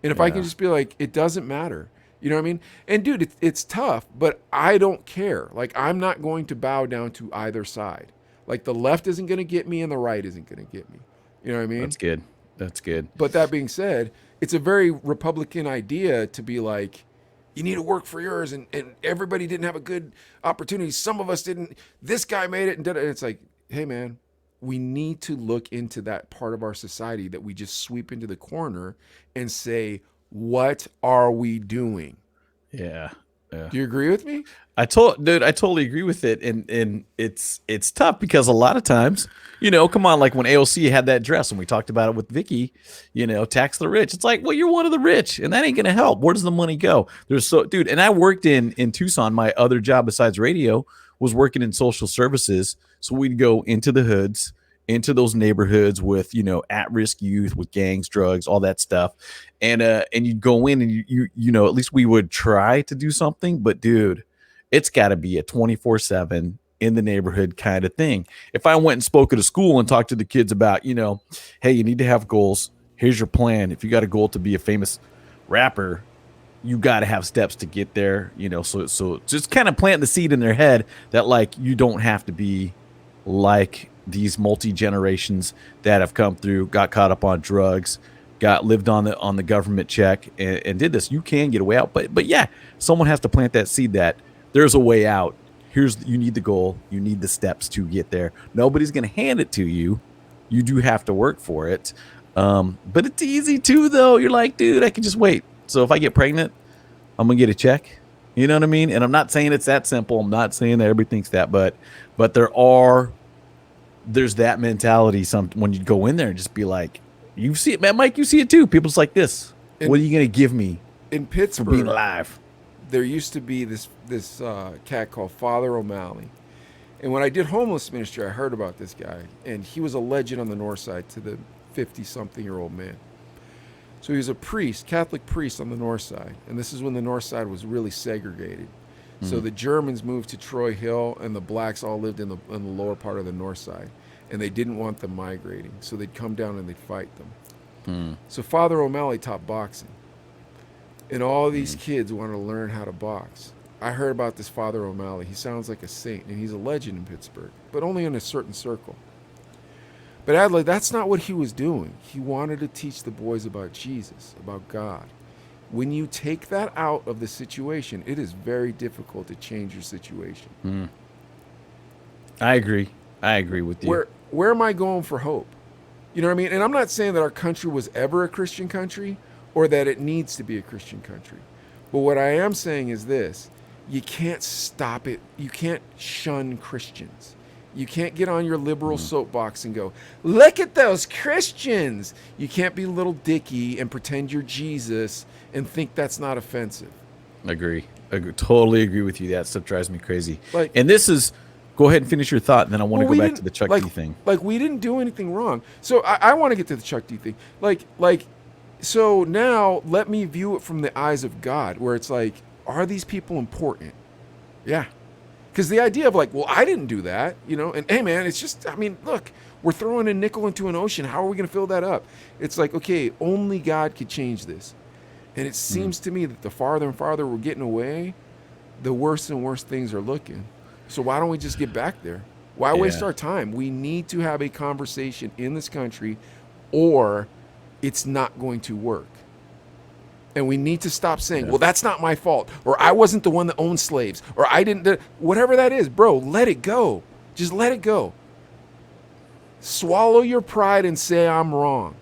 And if I can Yeah. just be like, it doesn't matter. You know what I mean? And dude, it's tough, but I don't care. Like, I'm not going to bow down to either side. Like, the left isn't going to get me and the right isn't going to get me. You know what I mean? That's good. That's good. But that being said, it's a very Republican idea to be like, you need to work for yours, and everybody didn't have a good opportunity. Some of us didn't. This guy made it, and did it. And it's like, hey, man, we need to look into that part of our society that we just sweep into the corner and say, what are we doing? Yeah. Yeah. Do you agree with me? Dude, I totally agree with it. And it's tough because a lot of times, come on, like when AOC had that dress and we talked about it with Vicky, tax the rich. It's like, well, you're one of the rich and that ain't gonna help. Where does the money go? Dude, and I worked in Tucson. My other job besides radio was working in social services. So we'd go into the hoods, into those neighborhoods with, at-risk youth, with gangs, drugs, all that stuff. And you'd go in and at least we would try to do something, but dude, it's got to be a 24/7 in the neighborhood kind of thing. If I went and spoke at a school and talked to the kids about, hey, you need to have goals. Here's your plan. If you got a goal to be a famous rapper, you got to have steps to get there, so just kind of plant the seed in their head that like you don't have to be like these multi-generations that have come through, got caught up on drugs, got lived on the government check and did this. You can get a way out, but yeah, someone has to plant that seed that there's a way out. You need the goal, you need the steps to get there. Nobody's gonna hand it to you. You do have to work for it. But it's easy too, though. You're like, dude, I can just wait. So if I get pregnant, I'm gonna get a check. You know what I mean? And I'm not saying it's that simple. I'm not saying that everybody thinks that, but there's that mentality. When you go in there and just be like, you see it, man, Mike. You see it too. People's like this. What are you gonna give me in for Pittsburgh? being alive? There used to be this cat called Father O'Malley, and when I did homeless ministry, I heard about this guy, and he was a legend on the north side to the 50-something-year-old man. So he was a priest, Catholic priest on the north side, and this is when the north side was really segregated. So the Germans moved to Troy Hill, and the blacks all lived in the lower part of the north side, and they didn't want them migrating, so they'd come down and they'd fight them. So Father O'Malley taught boxing, and all these kids wanted to learn how to box. I heard about this Father O'Malley. He sounds like a saint, and he's a legend in Pittsburgh, but only in a certain circle. But Adlai, that's not what he was doing. He wanted to teach the boys about Jesus, about God. When you take that out of the situation, it is very difficult to change your situation. I agree. I agree with you. Where am I going for hope? You know what I mean? And I'm not saying that our country was ever a Christian country or that it needs to be a Christian country. But what I am saying is this. You can't stop it. You can't shun Christians. You can't get on your liberal soapbox and go, look at those Christians. You can't be little Dicky and pretend you're Jesus and think that's not offensive. Agree. Totally agree with you. That stuff drives me crazy. And this is, go ahead and finish your thought, and then I want to go back to the Chuck D thing. Like, we didn't do anything wrong. So I want to get to the Chuck D thing. So now let me view it from the eyes of God, where it's like, are these people important? Yeah. Because the idea of like, well, I didn't do that, and hey, man, it's just, I mean, look, we're throwing a nickel into an ocean. How are we going to fill that up? It's like, okay, only God could change this. And it seems to me that the farther and farther we're getting away, the worse and worse things are looking. So why don't we just get back there? Why waste our time? We need to have a conversation in this country or it's not going to work. And we need to stop saying, well, that's not my fault, or I wasn't the one that owned slaves, or I didn't, whatever that is, bro, let it go. Just let it go. Swallow your pride and say I'm wrong.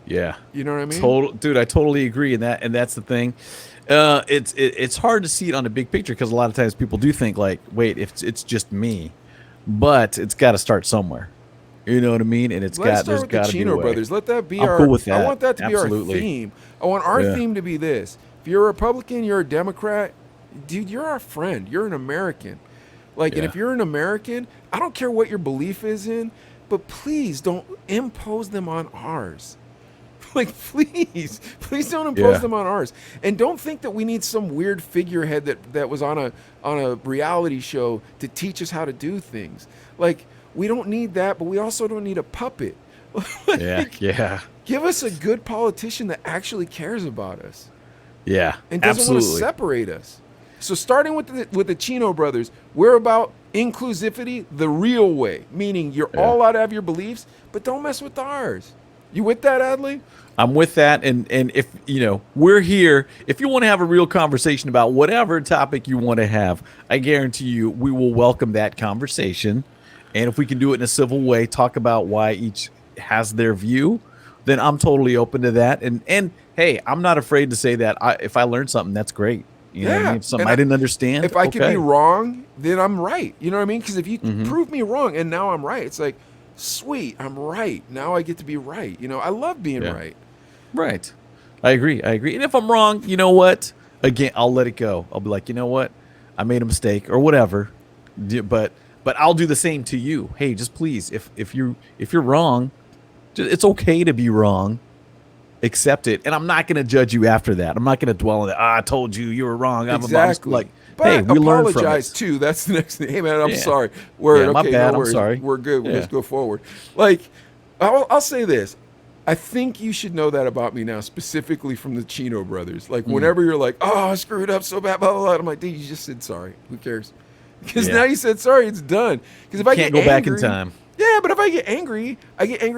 Yeah. You know what I mean? Dude, I totally agree. And that's the thing. It's hard to see it on the big picture because a lot of times people do think like, wait, if it's just me, but it's got to start somewhere. You know what I mean? And there's got to be Chino a way. Brothers. Let that be I'm cool with that. I want that to Absolutely. be our theme. I want our theme to be this. If you're a Republican, you're a Democrat, dude, you're our friend. You're an American. Like, and Yeah. if you're an American, I don't care what your belief is in, but please don't impose them on ours. Like, please don't impose Yeah. them on ours, and don't think that we need some weird figurehead that was on a reality show to teach us how to do things. Like, we don't need that, but we also don't need a puppet. Yeah. Like, Yeah. give us a good politician that actually cares about us Yeah. and doesn't want to Absolutely. separate us. So, starting with the Chino brothers, we're about inclusivity the real way, meaning you're Yeah. all allowed to have your beliefs, but don't mess with ours. You with that, Adley? I'm with that, and if we're here, if you want to have a real conversation about whatever topic you want to have, I guarantee you we will welcome that conversation. And if we can do it in a civil way, talk about why each has their view, then I'm totally open to that. And hey, I'm not afraid to say that if I learned something, that's great. You know what I mean? If something And I didn't understand, if I could okay. be wrong, then I'm right. You know what I mean? Because if you Mm-hmm. prove me wrong and now I'm right, it's like, sweet, I'm right. Now I get to be right. I love being Yeah. right. Right. I agree. And if I'm wrong, you know what? Again, I'll let it go. I'll be like, you know what? I made a mistake or whatever. But I'll do the same to you. Hey, just please, if you're wrong, it's okay to be wrong. Accept it, and I'm not going to judge you after that. I'm not going to dwell on that. I told you were wrong. Exactly. Like, But hey, we learned from apologize it. too. That's the next thing. Hey man, I'm Yeah. sorry. Word. Yeah, my Okay, bad. no I'm worries. sorry. We're good. Yeah. Let's go forward. Like, I'll say this. I think you should know that about me now, specifically from the Chino brothers. Like, whenever you're like, "Oh, I screwed up so bad," blah blah blah, I'm like, "Dude, you just said sorry. Who cares?" Because Yeah. now you said sorry, it's done. Because if I Can't get go back in angry- time. Yeah, but if I get angry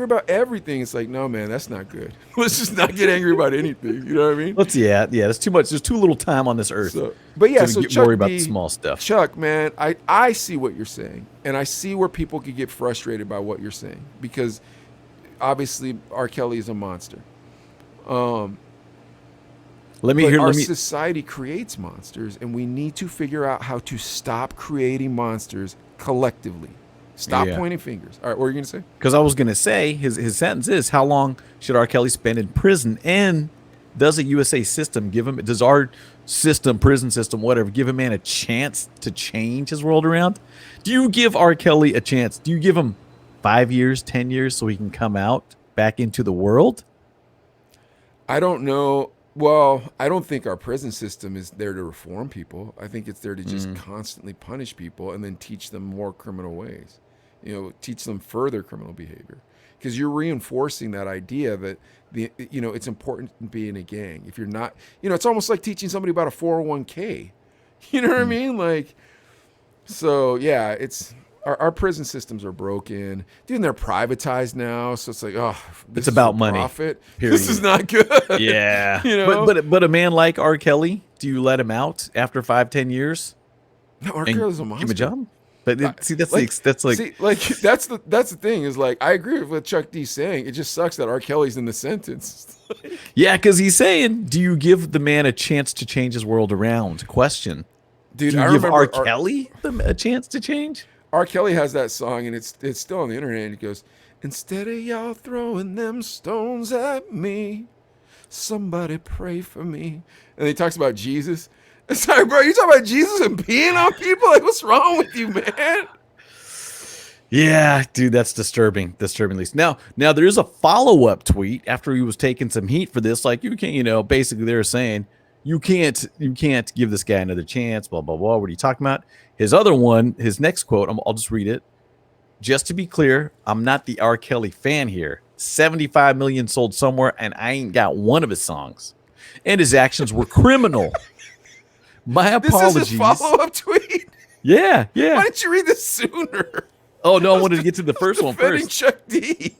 about everything. It's like, no, man, that's not good. Let's just not get angry about anything. You know what I mean? Yeah. There's too much. There's too little time on this earth. But yeah, to so get Chuck worried about D, the small stuff. Chuck, man, I see what you're saying, and I see where people could get frustrated by what you're saying because obviously R. Kelly is a monster. Let me But hear. our Let me. society creates monsters, and we need to figure out how to stop creating monsters collectively. Stop Yeah. pointing fingers. All right, what are you gonna say? Because I was going to say his sentence is, how long should R. Kelly spend in prison? And does a USA system give him? Does our system, prison system, whatever, give a man a chance to change his world around? Do you give R. Kelly a chance? Do you give him 5 years, 10 years, so he can come out back into the world? I don't know. Well, I don't think our prison system is there to reform people. I think it's there to just constantly punish people and then teach them more criminal ways. Teach them further criminal behavior. Because you're reinforcing that idea that it's important to be in a gang. If you're not, it's almost like teaching somebody about a 401k. You know what I mean? Like, so yeah, it's our prison systems are broken, dude. And they're privatized now, so it's like, oh, this It's about is for money, profit. period. This is not good. Yeah. You know? But a man like R. Kelly, do you let him out after 5-10 years? No, R. and Kelly's a give monster. him a job? But see, that's Like, that's like that's the thing is like I agree with what Chuck D's saying. It just sucks that R. Kelly's in the sentence. yeah, because he's saying, do you give the man a chance to change his world around? Question. Dude, Do you I give remember R. Kelly a chance to change? R. Kelly has that song, and it's still on the internet. And it goes, "Instead of y'all throwing them stones at me, somebody pray for me." And he talks about Jesus. It's like, bro, you talking about Jesus and peeing on people? Like, what's wrong with you, man? Yeah, dude, that's disturbing. Disturbing, at least. Now there is a follow-up tweet after he was taking some heat for this. Like, you can't, basically they're saying you can't give this guy another chance. Blah blah blah. What are you talking about? His other one, his next quote. I'll just read it. Just to be clear, I'm not the R. Kelly fan here. 75 million sold somewhere, and I ain't got one of his songs. And his actions were criminal. My apologies. This is his follow-up tweet. Yeah. Why didn't you read this sooner? Oh no, I wanted to get to the first one Defending first. Chuck D.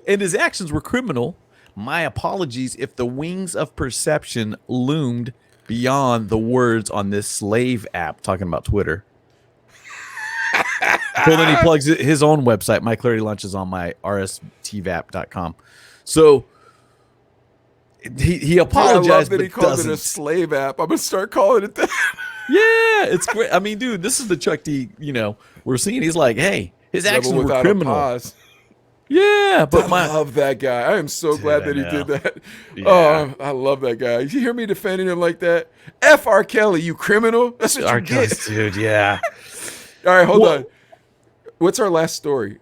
And his actions were criminal. My apologies if the wings of perception loomed beyond the words on this slave app. Talking about Twitter. Well, then he plugs his own website. My Clarity Lunch is on my rstvap.com. So he apologized, I love that but he called doesn't. it a slave app. I'm gonna start calling it that. Yeah, it's great. I mean, dude, this is the Chuck D. We're seeing. He's like, hey, his actions Rebel were without a criminal. pause. Yeah, but I love that guy. I am so glad I that he know. did that. Yeah. Oh, I love that guy. You hear me defending him like that? F. R. Kelly, you criminal. That's what R. you get. Kelly's dude, yeah. All right, hold Well, on. What's our last story?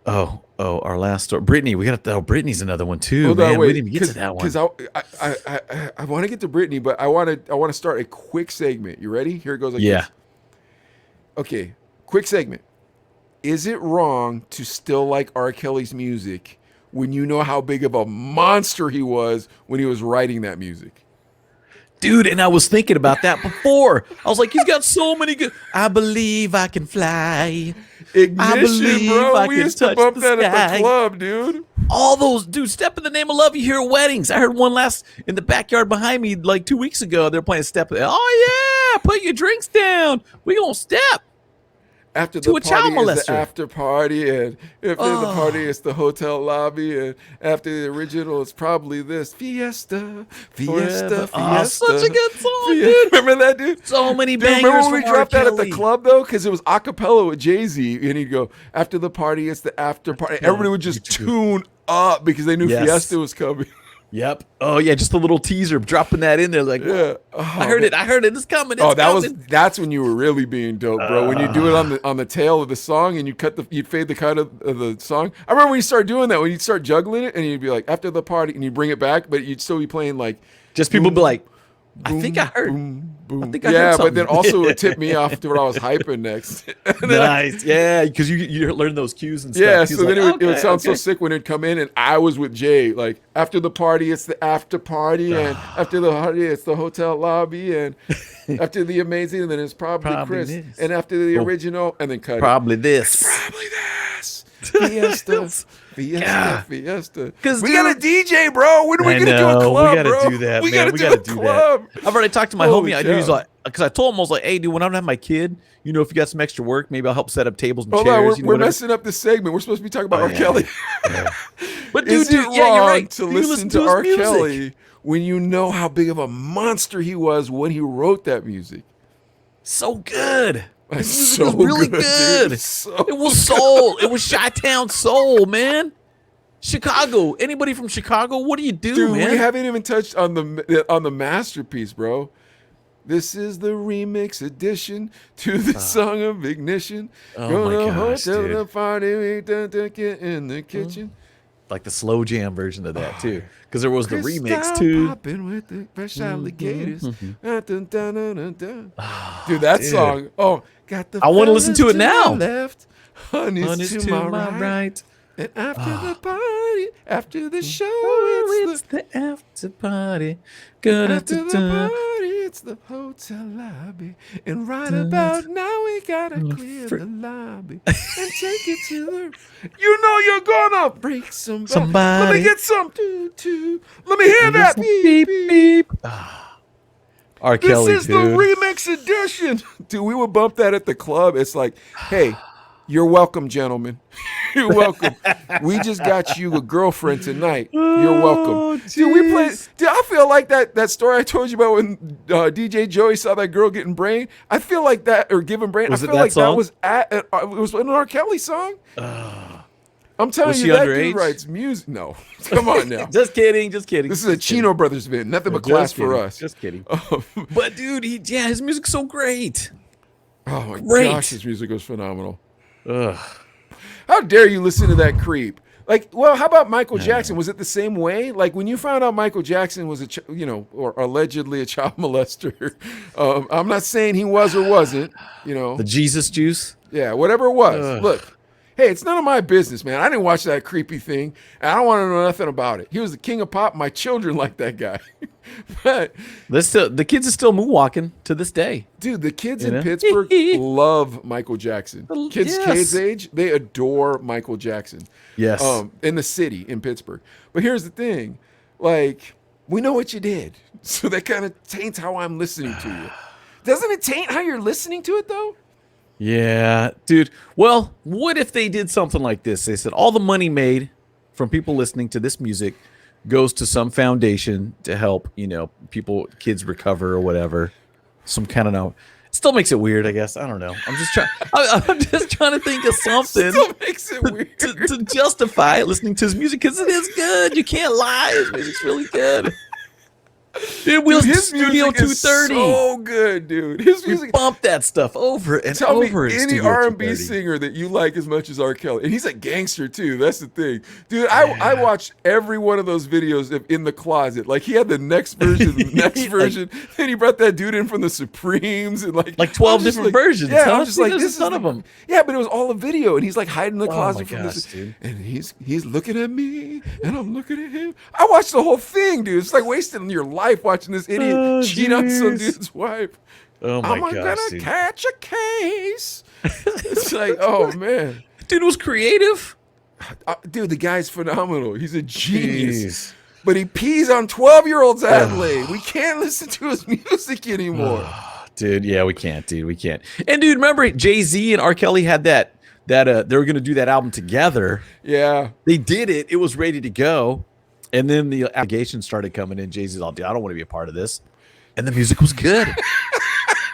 our last story. Brittany, we got to. Oh, Brittany's another one too, Hold man. on, We wait, didn't even get to that one. because I want to get to Brittany, but I want to start a quick segment. You ready? Here it goes. Like Yeah. this. Okay, quick segment. Is it wrong to still like R. Kelly's music when you know how big of a monster he was when he was writing that music? Dude, and I was thinking about that before. I was like, he's got so many good. I believe I can fly. Ignition, bro. We used to touch bump the that at sky. the club, dude. All those, dude, Step in the Name of Love you hear at weddings. I heard one last in the backyard behind me like 2 weeks ago. They're playing Step. Oh, yeah, put your drinks down. We gonna step. After To the a child party is the molester. after party, and after the party it's the hotel lobby, and after the original it's probably this Fiesta, Forever. Fiesta. Oh, such a good song, Fiesta. dude. Remember that, dude? So many Dude, bangers. remember when we from R. dropped that at the Kelly. club though? Because it was a cappella with Jay-Z, and he'd go, after the party it's the after party. Everybody would just tune up because they knew Yes. Fiesta was coming. Yep. Oh yeah, just a little teaser, dropping that in there. Like, Yeah. I heard it. I heard it. It's coming. It's Oh, coming. that's when you were really being dope, bro. When you do it on the tail of the song and you'd fade the cut of the song. I remember when you start doing that, when you'd start juggling it and you'd be like after the party and you bring it back, but you'd still be playing like Just people be like, I boom, think I heard. boom, boom. I think I yeah, heard but then something. also it would tip me off to what I was hyping next. Nice. Yeah, because you learn those cues and stuff. Yeah, He's so then like, it would sound so okay. sick when it'd come in and I was with Jay. Like after the party, it's the after party, and after the party, it's the hotel lobby, and after the amazing, then it's probably Chris, this. and after the Oh. original, and then cut it. Probably this. Probably this. Fiesta. Fiesta. God. Fiesta. 'Cause, We got a dude- DJ, bro. When are we I gonna do a know. club, We gotta bro? do that, we man. gotta We do gotta a do club. that. I've already talked to my Holy homie. I knew he's cow. like, because I told him I was like, hey, dude, when I don't have my kid, if you got some extra work, maybe I'll help set up tables and Hold chairs. on, we're whatever. messing up this segment. We're supposed to be talking about Oh, R. yeah. Kelly. But Is dude, it yeah, you're wrong right. to You listen to his R. music. Kelly when you know how big of a monster he was when he wrote that music? So good. That's His music so was really good, good. dude. So It was soul. It was Chi-Town soul, man. Chicago. Anybody from Chicago? What do you do, Dude, man? we haven't even touched on the masterpiece, bro. This is the remix edition to the song of ignition. Oh Gonna my gosh, hotel dude. the party, we done to get in the kitchen. Like the slow jam version of that too, because there was the remix Crystal too. popping with the fresh alligators. Dun, dun, dun, dun, dun. Dude, that song. Oh, got the. I wanna listen to fellas it now. my left, honey's Honest to my right. And after the party, after the show, It's the after party. Good after the party, it's the hotel lobby. And right about now, we gotta clear the lobby and take it to the. You know you're gonna break somebody. Let me Somebody. get some. Let me hear that. Beep, beep. R. This Kelly, is dude. the remix edition. Dude, we would bump that at the club. It's like, hey, you're welcome, gentlemen. You're welcome. We just got you a girlfriend tonight. You're welcome. Dude, we played. Dude, I feel like that story I told you about when DJ Joey saw that girl getting brain. I feel like that, or giving brain. Was I it feel that like song? that was it was an R. Kelly song. I'm telling Was you, she that underage? dude writes music. No, come on now. Just kidding. Just kidding. This is a Chino Brothers event. Nothing but class for us. Just kidding. But dude, his music's so great. Oh my Great. gosh, his music was phenomenal. Ugh. How dare you listen to that creep? Like, well, how about Michael Jackson? Was it the same way? Like when you found out Michael Jackson was or allegedly a child molester. I'm not saying he was or wasn't. The Jesus juice. Yeah, whatever it was. Ugh. Look, hey, it's none of my business, man. I didn't watch that creepy thing, and I don't want to know nothing about it. He was the king of pop. My children like that guy. But The kids are still moonwalking to this day. dude, the kids You in know? Pittsburgh love Michael Jackson. Kids Yes. Kate's age, they adore Michael Jackson. Yes. In the city, in Pittsburgh. But here's the thing. Like, we know what you did. So that kind of taints how I'm listening to you. Doesn't it taint how you're listening to it, though? Yeah, dude. Well, what if they did something like this? They said all the money made from people listening to this music goes to some foundation to help, kids recover or whatever. Some kind of Still makes it weird, I guess. I don't know. I'm just trying. I'm just trying to think of something Still makes it weird. to justify listening to his music because it is good. You can't lie. His music's really good. It was His Studio music is 230. so good, dude. His We music. bump that stuff over and Tell me over. in any Studio R&B 230. singer that you like as much as R. Kelly, and he's a gangster too. That's the thing, dude. I watched every one of those videos in the closet. Like he had the next version, the next version. Then he brought that dude in from the Supremes and like 12 different versions. Yeah, Huh? I'm just like, There's this a ton is of them. Yeah, but it was all a video, and he's like hiding in the Oh closet my from gosh, this, dude. and he's looking at me, and I'm looking at him. I watched the whole thing, dude. It's like wasting your life watching this idiot Oh, cheat on some jeez. dude's wife. Oh my I'm gosh, gonna dude. catch a case. It's like, oh man, Dude was creative. dude, the guy's phenomenal. He's a genius. Jeez. But he pees on 12-year-olds Adelaide. We can't listen to his music anymore. Dude, yeah, we can't, dude. We can't. And dude, remember Jay-Z and R. Kelly had that they were gonna do that album together. Yeah. They did it. It was ready to go. And then the allegations started coming in. Jay-Z's all, dude, I don't want to be a part of this. And the music was good.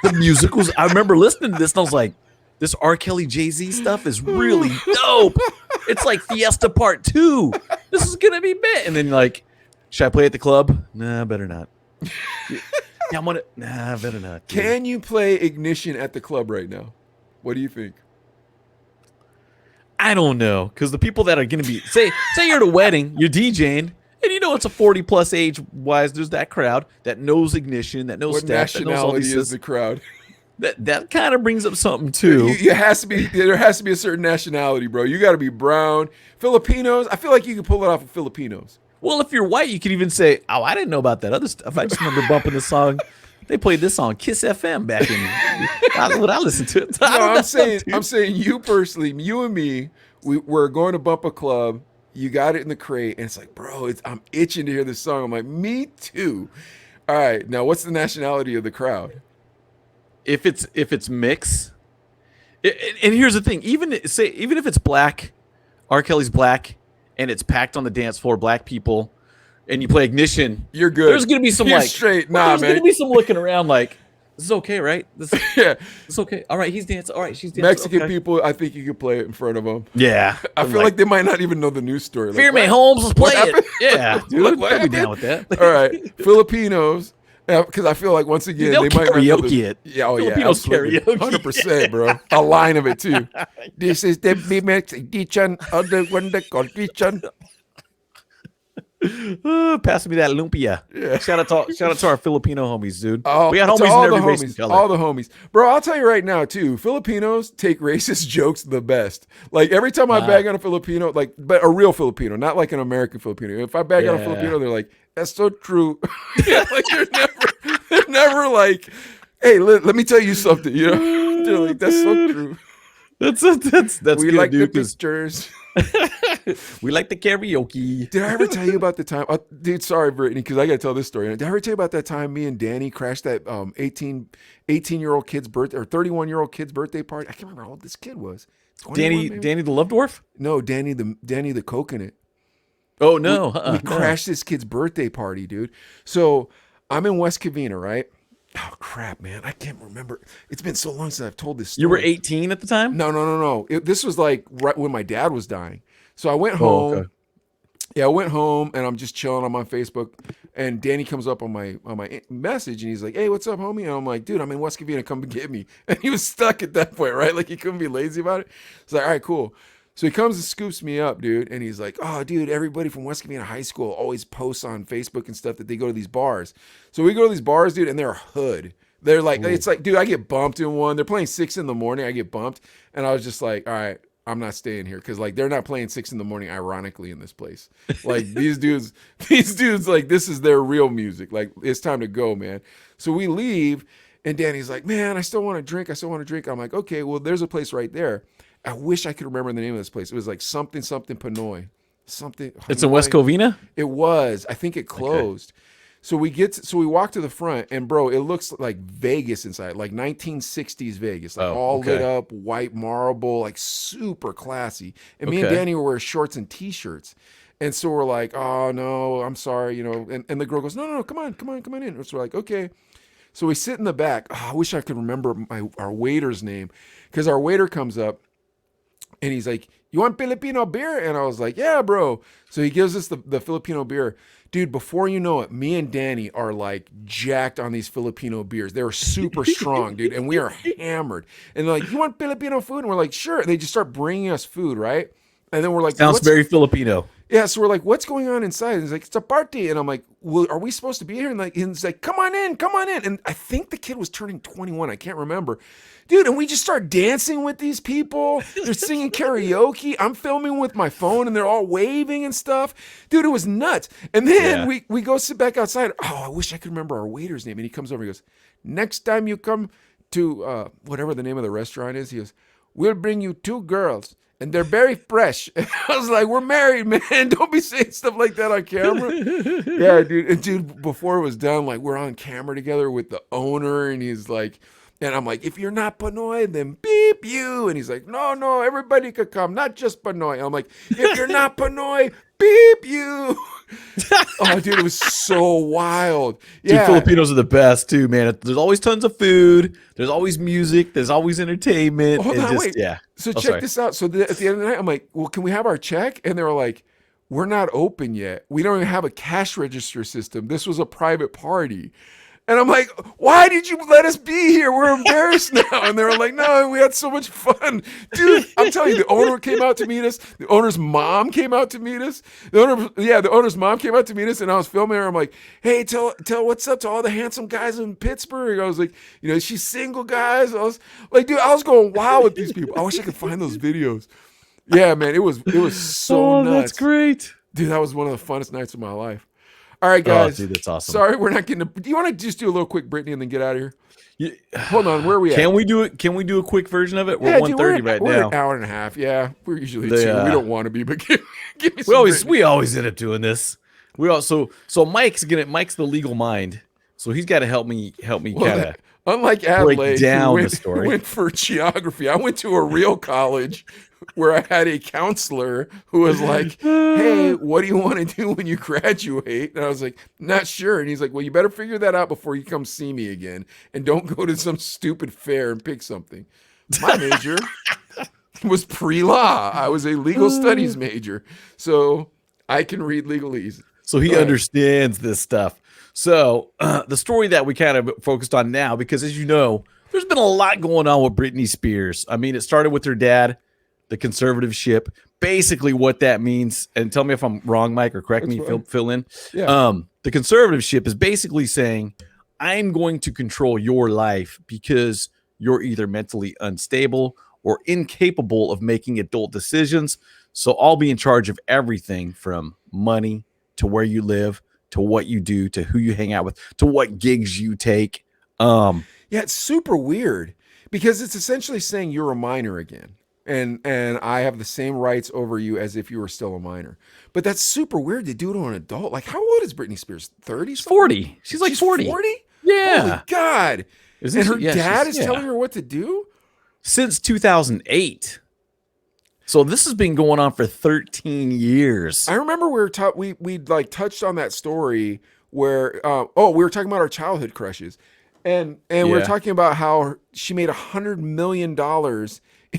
The music was, I remember listening to this and I was like, this R. Kelly Jay-Z stuff is really dope. It's like Fiesta Part 2. This is gonna be big. And then like, should I play at the club? Nah, better not. Yeah, nah, better not. Dude. Can you play Ignition at the club right now? What do you think? I don't know, because the people that are going to be say you're at a wedding, you're DJing, and you know it's a 40+ age wise. There's that crowd that knows Ignition, that knows What Steph, that knows all nationality these is the crowd? that kind of brings up something too. There has to be a certain nationality, bro. You got to be brown. Filipinos. I feel like you can pull it off of Filipinos. Well, if you're white, you could even say, "Oh, I didn't know about that other stuff. I just remember bumping this song. They played this on Kiss FM back in when I listened to it." No, I'm saying you personally, you and me, we're going to bump a club. You got it in the crate, and it's like, bro, I'm itching to hear this song. I'm like, me too. All right, now what's the nationality of the crowd? If it's mix, and here's the thing: even if it's black, R. Kelly's black, and it's packed on the dance floor, black people, and you play Ignition, You're good. There's gonna be some You're like straight. Nah, there's man. gonna be some looking around like, this is okay, right? Yeah. It's okay. All right, he's dancing. All right, she's dancing. Mexican okay. people, I think you could play it in front of them. Yeah, I feel like they might not even know the news story. Like, Fear Me what? Holmes, let's play happened? it. Yeah, dude, Look, what I'd be happened? down with that. All right, Filipinos, because I feel like once again They'll they might not know karaoke it. Yeah, oh yeah, Filipinos absolutely. karaoke. 100%, bro. A line of it too. This is the Mexican other one that called Christian. Pass me that lumpia. Yeah. Shout out to our Filipino homies, dude. Oh, We got to homies all in the every race and homies, color. all the homies, bro. I'll tell you right now, too. Filipinos take racist jokes the best. Like every time I bag on a Filipino, like, but a real Filipino, not like an American Filipino. If I bag on a Filipino, they're like, "That's so true." Yeah, like they're never like, "Hey, let me tell you something." You know, they're like, "That's so true." That's We good, like dude. the pictures. We like the karaoke. Did I ever tell you about the time, dude? Sorry, Brittany, because I got to tell this story. Did I ever tell you about that time me and Danny crashed that 18-year-old kid's birthday or 31-year-old kid's birthday party? I can't remember how old this kid was. 21 maybe? Danny the Love Dwarf? No, Danny the coconut. Oh no, We crashed this kid's birthday party, dude. So I'm in West Covina, right? Oh crap, man! I can't remember. It's been so long since I've told this story. You were 18 at the time? No. This was like right when my dad was dying. So I went home. okay. Yeah, I went home and I'm just chilling on my Facebook, and Danny comes up on my message and he's like, "Hey, what's up, homie?" And I'm like, "Dude, I'm in West Covina. Come get me." And he was stuck at that point, right? Like he couldn't be lazy about it. It's like, all right, cool. So he comes and scoops me up, dude, and he's like, "Oh, dude, everybody from West Covina High School always posts on Facebook and stuff that they go to these bars." So we go to these bars, dude, and they're hood. They're like, it's like, dude, I get bumped in one. They're playing 6 in the morning. I get bumped, and I was just like, all right, I'm not staying here because like they're not playing 6 in the morning. Ironically, in this place, like these dudes, like this is their real music. Like it's time to go, man. So we leave, and Danny's like, "Man, I still want to drink. I'm like, "Okay, well, there's a place right there." I wish I could remember the name of this place. It was like something Pinoy. Something. It's in West Covina? It was. I think it closed. Okay. So we walk to the front, and bro, it looks like Vegas inside, like 1960s Vegas, like lit up, white marble, like super classy. And me and Danny were wearing shorts and t-shirts. And so we're like, "Oh no, I'm sorry," you know. And the girl goes, "No, come on in." And so we're like, "Okay." So we sit in the back. Oh, I wish I could remember our waiter's name, because our waiter comes up and he's like, "You want Filipino beer?" And I was like, "Yeah, bro." So he gives us the Filipino beer. Dude, before you know it, me and Danny are like jacked on these Filipino beers. They're super strong, dude. And we are hammered. And they're like, "You want Filipino food?" And we're like, "Sure." And they just start bringing us food, right? And then we're like, Sounds very Filipino. yeah, so we're like, "What's going on inside?" And he's like, "It's a party." And I'm like, "Well, are we supposed to be here?" And he's like, "Come on in, come on in." And I think the kid was turning 21. I can't remember. Dude, and we just start dancing with these people. They're singing karaoke. I'm filming with my phone and they're all waving and stuff. Dude, it was nuts. And then we go sit back outside. Oh, I wish I could remember our waiter's name. And he comes over and he goes, "Next time you come to whatever the name of the restaurant is," he goes, "we'll bring you 2 girls. And they're very fresh." And I was like, "We're married, man. Don't be saying stuff like that on camera." Yeah, dude. And dude, before it was done, like, we're on camera together with the owner, and he's like, and I'm like, "If you're not Pinoy, then beep you." And he's like, No, everybody could come, not just Pinoy." And I'm like, "If you're not Pinoy, beep you." Oh, dude, it was so wild. Yeah. Dude, Filipinos are the best too, man. There's always tons of food. There's always music. There's always entertainment. Hold on, wait. Yeah. So check this out. So at the end of the night, I'm like, "Well, can we have our check?" And they were like, "We're not open yet. We don't even have a cash register system. This was a private party." And I'm like, "Why did you let us be here? We're embarrassed now." And they were like, "No, we had so much fun." Dude, I'm telling you, the owner came out to meet us. The owner's mom came out to meet us. The owner's mom came out to meet us, and I was filming her. I'm like, "Hey, tell what's up to all the handsome guys in Pittsburgh." I was like, "She's single, guys." I was like, dude, I was going wild with these people. I wish I could find those videos. Yeah, man, it was so nuts. That's great. Dude, that was one of the funnest nights of my life. All right, guys. Oh, dude, that's awesome. Sorry, we're not getting to. Do you want to just do a little quick Britney and then get out of here? Hold on, where are we at? Can we do it? Can we do a quick version of it? We're 1:30 right we're now. An hour and a half. Yeah, we're usually 2. We don't want to be, but give me some We always end up doing this. So Mike's the legal mind. So he's got to help me kind of unlike Adelaide, down the story. Went for geography. I went to a real college where I had a counselor who was like, "Hey, what do you want to do when you graduate?" And I was like, "Not sure." And he's like, "Well, you better figure that out before you come see me again, and don't go to some stupid fair and pick something." My major was pre-law. I was a legal studies major, so I can read legalese. So he understands this stuff. So the story that we kind of focused on now, because as you know, there's been a lot going on with Britney Spears. I mean, it started with her dad, the conservatorship. Basically what that means, and tell me if I'm wrong, Mike, or correct me, fill in. Yeah. The conservatorship is basically saying, I'm going to control your life because you're either mentally unstable or incapable of making adult decisions. So I'll be in charge of everything from money to where you live, to what you do, to who you hang out with, to what gigs you take. Yeah, it's super weird because it's essentially saying you're a minor again. And I have the same rights over you as if you were still a minor. But that's super weird to do to an adult. Like, how old is Britney Spears? 30? 40. She's like 40. 40? Yeah. Holy God. And her dad is telling her what to do? Since 2008. So this has been going on for 13 years. I remember we like touched on that story where we were talking about our childhood crushes. And we were talking about how she made $100 million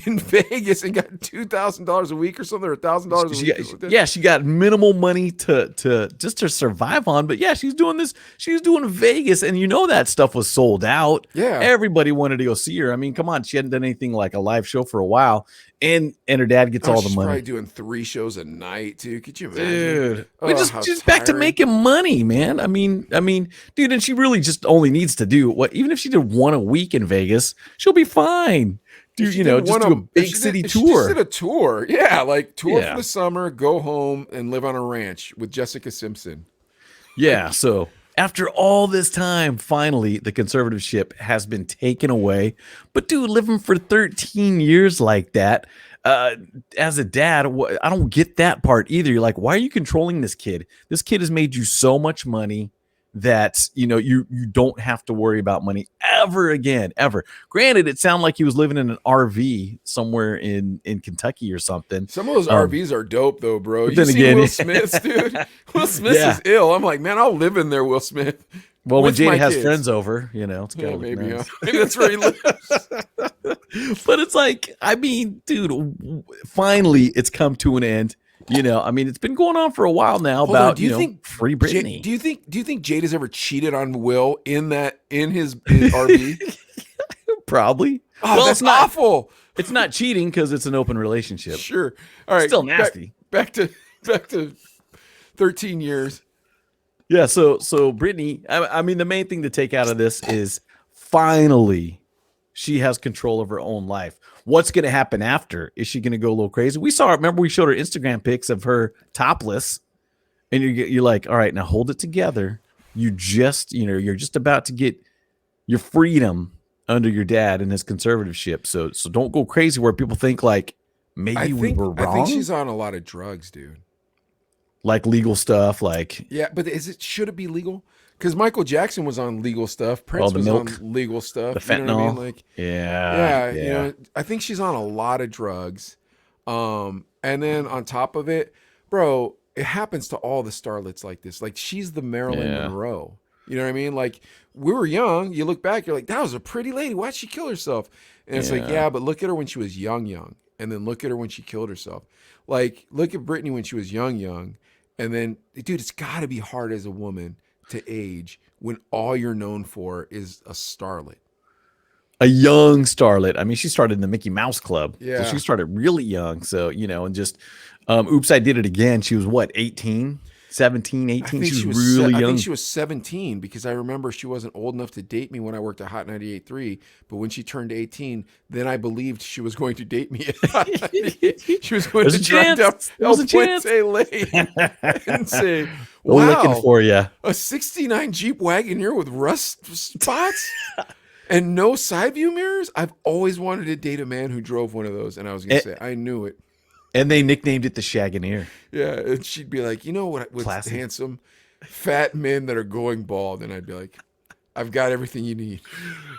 in Vegas and got $2,000 a week or something, or $1,000 a week. Yeah, she got minimal money to just to survive on. But yeah, she's doing this. She was doing Vegas, and that stuff was sold out. Yeah, everybody wanted to go see her. I mean, come on, she hadn't done anything like a live show for a while, and her dad gets all the money. Probably doing 3 shows a night too. Could you imagine? Dude, just back to making money, man. I mean, dude, and she really just only needs to do what. Even if she did 1 a week in Vegas, she'll be fine. Dude, just do a big city tour. She just did a tour. Yeah, like tour for the summer, go home and live on a ranch with Jessica Simpson. Yeah, so after all this time, finally, the conservatorship has been taken away. But dude, living for 13 years like that, as a dad, I don't get that part either. You're like, why are you controlling this kid? This kid has made you so much money that you don't have to worry about money ever again, ever. Granted, it sounded like he was living in an RV somewhere in Kentucky or something. Some of those RVs are dope though, bro. But you then see again, Will Smith's, dude. Will Smith is ill. I'm like, man, I'll live in there, Will Smith. Well, when with my Jada has kids. friends over, it's Yeah, gotta look maybe. nice. Maybe that's where he lives. But it's like, I mean, dude, finally it's come to an end. I mean, it's been going on for a while now Hold on. about, Do you think free Britney. Do you think Jada's ever cheated on Will in his RV? Probably. Oh, Well, that's it's not. awful. It's not cheating because it's an open relationship. Sure. All right. Still nasty. Back to 13 years. Yeah. So Britney, I mean, the main thing to take out of this is finally she has control of her own life. What's going to happen after? Is she going to go a little crazy? We saw. Remember, we showed her Instagram pics of her topless, and you're like, all right, now hold it together. You're just about to get your freedom under your dad and his conservatorship. So don't go crazy where people think like maybe we were wrong. I think she's on a lot of drugs, dude. Like legal stuff, like yeah, but should it be legal? Because Michael Jackson was on legal stuff. Prince was on legal stuff. The fentanyl. You know what I mean? Like, yeah. I think she's on a lot of drugs. And then on top of it, bro, it happens to all the starlets like this. Like she's the Marilyn Monroe. You know what I mean? Like we were young. You look back, you're like, that was a pretty lady. Why'd she kill herself? And it's like, yeah, but look at her when she was young. And then look at her when she killed herself. Like, look at Britney when she was young. And then, dude, it's got to be hard as a woman to age when all you're known for is a starlet. A young starlet. I mean, she started in the Mickey Mouse Club. Yeah. So she started really young. So, and just, oops, I did it again. She was what, 18? 17, 18? She was really young. I think she was 17 because I remember she wasn't old enough to date me when I worked at Hot 98.3. But when she turned 18, then I believed she was going to date me. She was going to drive down El Puente Lane and say, wow, looking for you. A 69 Jeep Wagoneer with rust spots and no side view mirrors? I've always wanted to date a man who drove one of those. And I was going to say, I knew it. And they nicknamed it the Shagoneer. Yeah, and she'd be like, what's handsome? Fat men that are going bald. And I'd be like, I've got everything you need.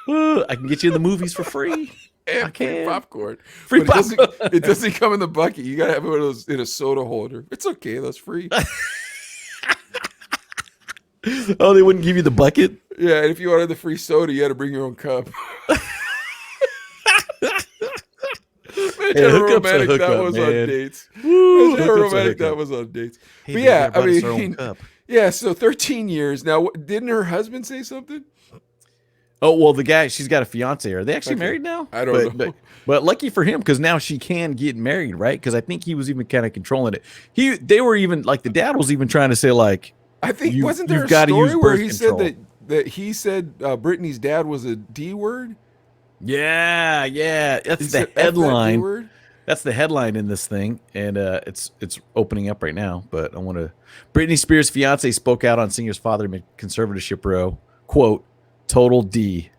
I can get you in the movies for free. And free popcorn. Free popcorn. It doesn't come in the bucket. You got to have one of those in a soda holder. It's okay. That's free. Oh, they wouldn't give you the bucket? Yeah, and if you wanted the free soda, you had to bring your own cup. Imagine how romantic that was on dates. Imagine how romantic that was on dates. Hey, but yeah, I mean, yeah, so 13 years. Now, didn't her husband say something? Oh, well, the guy, she's got a fiance. Are they actually married now? I don't know. But lucky for him, because now she can get married, right? Because I think he was even kind of controlling it. They were even, like, the dad was even trying to say, like, I think, wasn't there a story where he said that he said Britney's dad was a D word? Yeah. That's the headline. That's the headline in this thing, and it's opening up right now. But I want to. Britney Spears' fiance spoke out on singer's father mid conservatorship row. Quote: "Total D."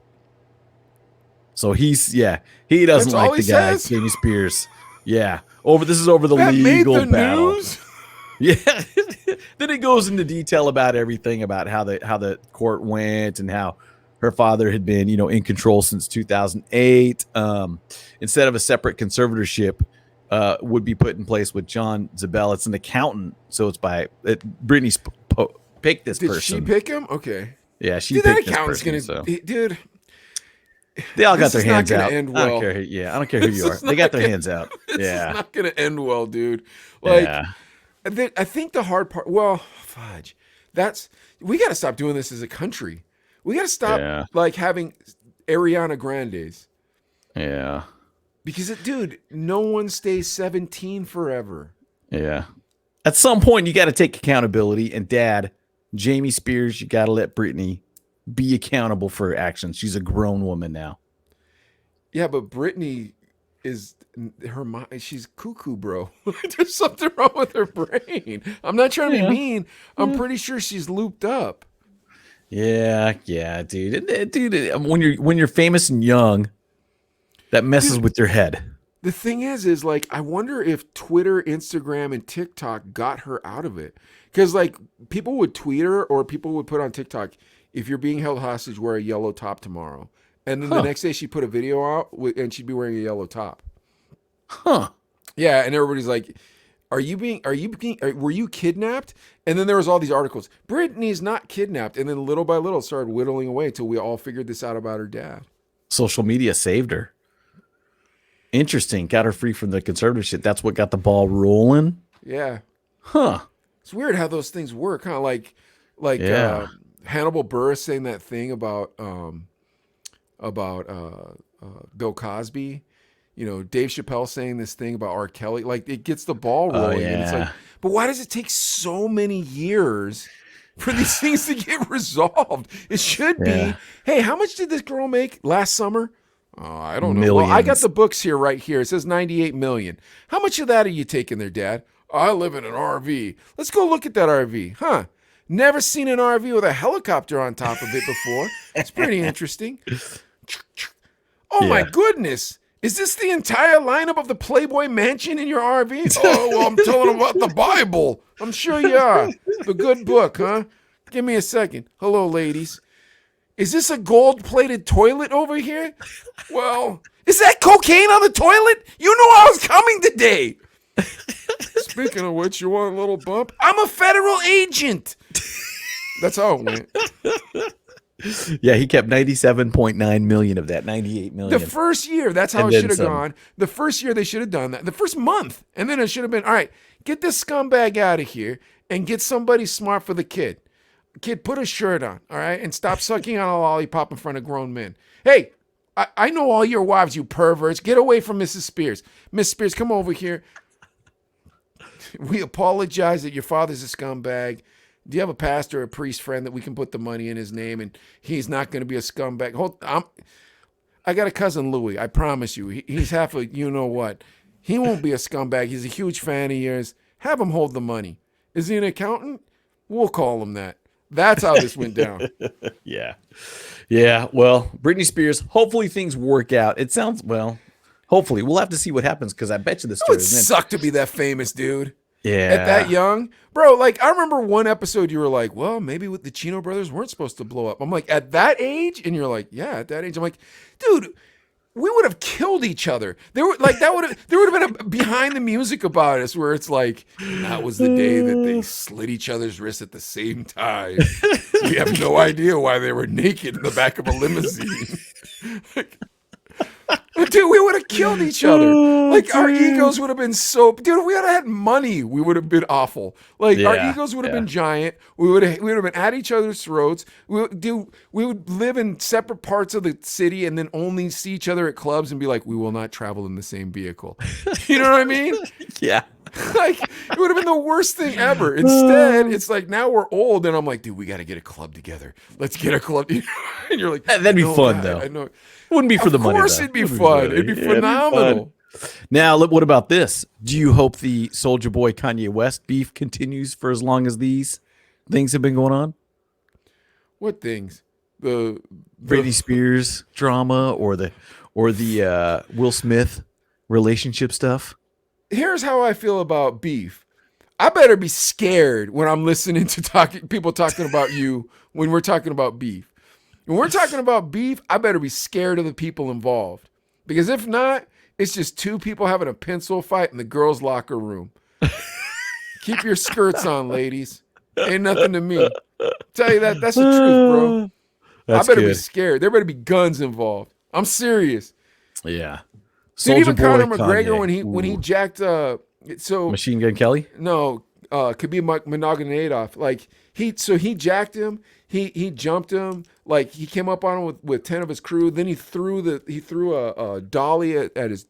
So he doesn't like the guy, Britney Spears. Yeah, this is over the legal battle. News? Yeah. Then it goes into detail about everything, about how the court went and how her father had been, in control since 2008. Instead of a separate conservatorship, would be put in place with John Zabel. It's an accountant, so it's by Britney picked this person. Did she pick him? Okay. Yeah, she picked this person. Dude, they all got their hands out. End well. I don't care. I don't care who you are. They got their hands out. This is not gonna end well, dude. Like, I think the hard part. Well, fudge. We got to stop doing this as a country. We got to stop like having Ariana Grandes. Yeah. Because dude, no one stays 17 forever. Yeah. At some point, you got to take accountability. And Dad, Jamie Spears, you got to let Britney be accountable for her actions. She's a grown woman now. Yeah, but Britney is her mind. She's cuckoo, bro. There's something wrong with her brain. I'm not trying to be mean. I'm pretty sure she's looped up. Yeah, dude. Dude, when you're famous and young, that messes with your head. The thing is like, I wonder if Twitter, Instagram, and TikTok got her out of it. Because like people would tweet her or people would put on TikTok, if you're being held hostage, wear a yellow top tomorrow. And then the next day she put a video out and she'd be wearing a yellow top. Huh. Yeah, and everybody's like, were you kidnapped? And then there was all these articles. Britney's not kidnapped. And then little by little it started whittling away until we all figured this out about her dad. Social media saved her. Interesting. Got her free from the conservatorship. That's what got the ball rolling. Yeah. Huh. It's weird how those things work. Kind of like Yeah. Hannibal Buress saying that thing about Bill Cosby. You know, Dave Chappelle saying this thing about R. Kelly. Like, it gets the ball rolling. And it's like, but why does it take so many years for these things to get resolved? It should be, hey, how much did this girl make last summer? I don't know. Millions. Well, I got the books here right here. It says 98 million. How much of that are you taking there, Dad? I live in an RV. Let's go look at that RV. Huh. Never seen an RV with a helicopter on top of it before. It's pretty interesting. Oh, my goodness. Is this the entire lineup of the Playboy Mansion in your RV? Oh, well, I'm telling them about the Bible. I'm sure you are. The good book, huh? Give me a second. Hello, ladies. Is this a gold-plated toilet over here? Well, is that cocaine on the toilet? You knew I was coming today. Speaking of which, you want a little bump? I'm a federal agent. That's how it went. Yeah, he kept 97.9 million of that 98 million. The first year, that's how it should have gone. The first year they should have done that. The first month. And then it should have been, all right, get this scumbag out of here and get somebody smart for the kid. Kid, put a shirt on, all right? And stop sucking on a lollipop in front of grown men. Hey, I know all your wives, you perverts. Get away from Mrs. Spears. Miss Spears, come over here. We apologize that your father's a scumbag. Do you have a pastor or a priest friend that we can put the money in his name and he's not going to be a scumbag? I got a cousin, Louie. I promise you. He's half a you-know-what. He won't be a scumbag. He's a huge fan of yours. Have him hold the money. Is he an accountant? We'll call him that. That's how this went down. Yeah. Yeah. Well, Britney Spears, hopefully things work out. It sounds, well, hopefully. We'll have to see what happens because I bet you the It story would suck to be that famous, dude. Yeah. At that young. Bro, like, I remember one episode you were like, well, maybe with the Chino brothers weren't supposed to blow up. I'm like, at that age? And you're like, yeah, at that age. I'm like, dude, we would have killed each other. There would have been a behind the music about us where it's like, that was the day that they slit each other's wrists at the same time. We have no idea why they were naked in the back of a limousine. Dude, we would have killed each other. Like, our egos would have been so... Dude, if we had had money, we would have been awful. Like, our egos would have been giant. We would have been at each other's throats. We would live in separate parts of the city and then only see each other at clubs and be like, we will not travel in the same vehicle. You know what I mean? Yeah. Like, it would have been the worst thing ever. Instead, it's like, now we're old, and I'm like, dude, we got to get a club together. Let's get a club. And you're like... That'd be fun, God, though. I know. Wouldn't be for the money. Of course it'd be fun. It'd be phenomenal. Now, what about this? Do you hope the Soulja Boy Kanye West beef continues for as long as these things have been going on? What things? The Britney Spears drama or the Will Smith relationship stuff? Here's how I feel about beef. I better be scared when I'm listening to people talking about you when we're talking about beef. When we're talking about beef, I better be scared of the people involved. Because if not, it's just two people having a pencil fight in the girls' locker room. Keep your skirts on, ladies. Ain't nothing to me. Tell you that's the truth, bro. I better be scared. There better be guns involved. I'm serious. Yeah. Dude, even Conor McGregor when he jacked Machine Gun Kelly? No, Khabib Nurmagomedov. Like he jacked him. He jumped him. Like he came up on him with 10 of his crew. Then he threw a dolly at his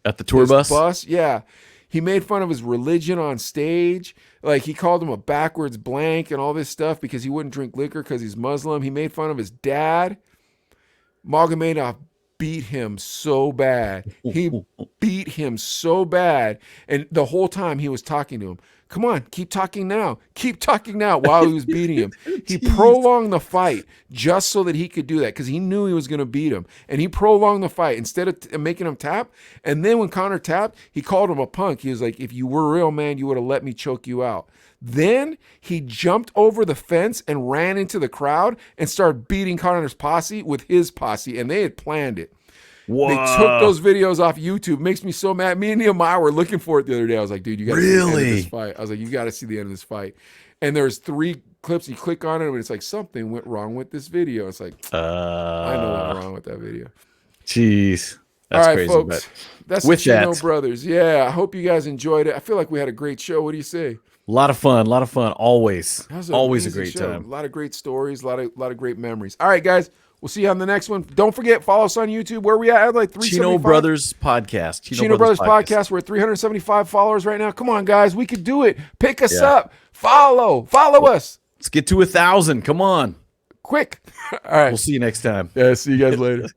at the tour bus. Yeah. He made fun of his religion on stage. Like he called him a backwards blank and all this stuff because he wouldn't drink liquor because he's Muslim. He made fun of his dad. Magomedov beat him so bad. He beat him so bad. And the whole time he was talking to him. Come on, keep talking now. Keep talking now while he was beating him. He prolonged the fight just so that he could do that because he knew he was going to beat him. And he prolonged the fight instead of making him tap. And then when Conor tapped, he called him a punk. He was like, if you were a real man, you would have let me choke you out. Then he jumped over the fence and ran into the crowd and started beating Conor's posse with his posse. And they had planned it. They took those videos off YouTube. Makes me so mad. Me and Nehemiah were looking for it the other day. I was like, dude, you got to see the end of this fight. I was like, you got to see the end of this fight. And there's 3 clips. You click on it, and it's like, something went wrong with this video. It's like, I know what's wrong with that video. Jeez. That's all right, crazy, folks. That's with the Chino that, Brothers. Yeah, I hope you guys enjoyed it. I feel like we had a great show. What do you say? a lot of fun. Always. That was Always a amazing great show. time. A lot of great stories, a lot of great memories. All right, guys. We'll see you on the next one. Don't forget, follow us on YouTube. Where are we at? Like 375? Chino Brothers Podcast. Chino Brothers Podcast. We're at 375 followers right now. Come on, guys. We could do it. Pick us up. Follow us. Let's get to 1,000. Come on. Quick. All right. We'll see you next time. Yeah, see you guys later.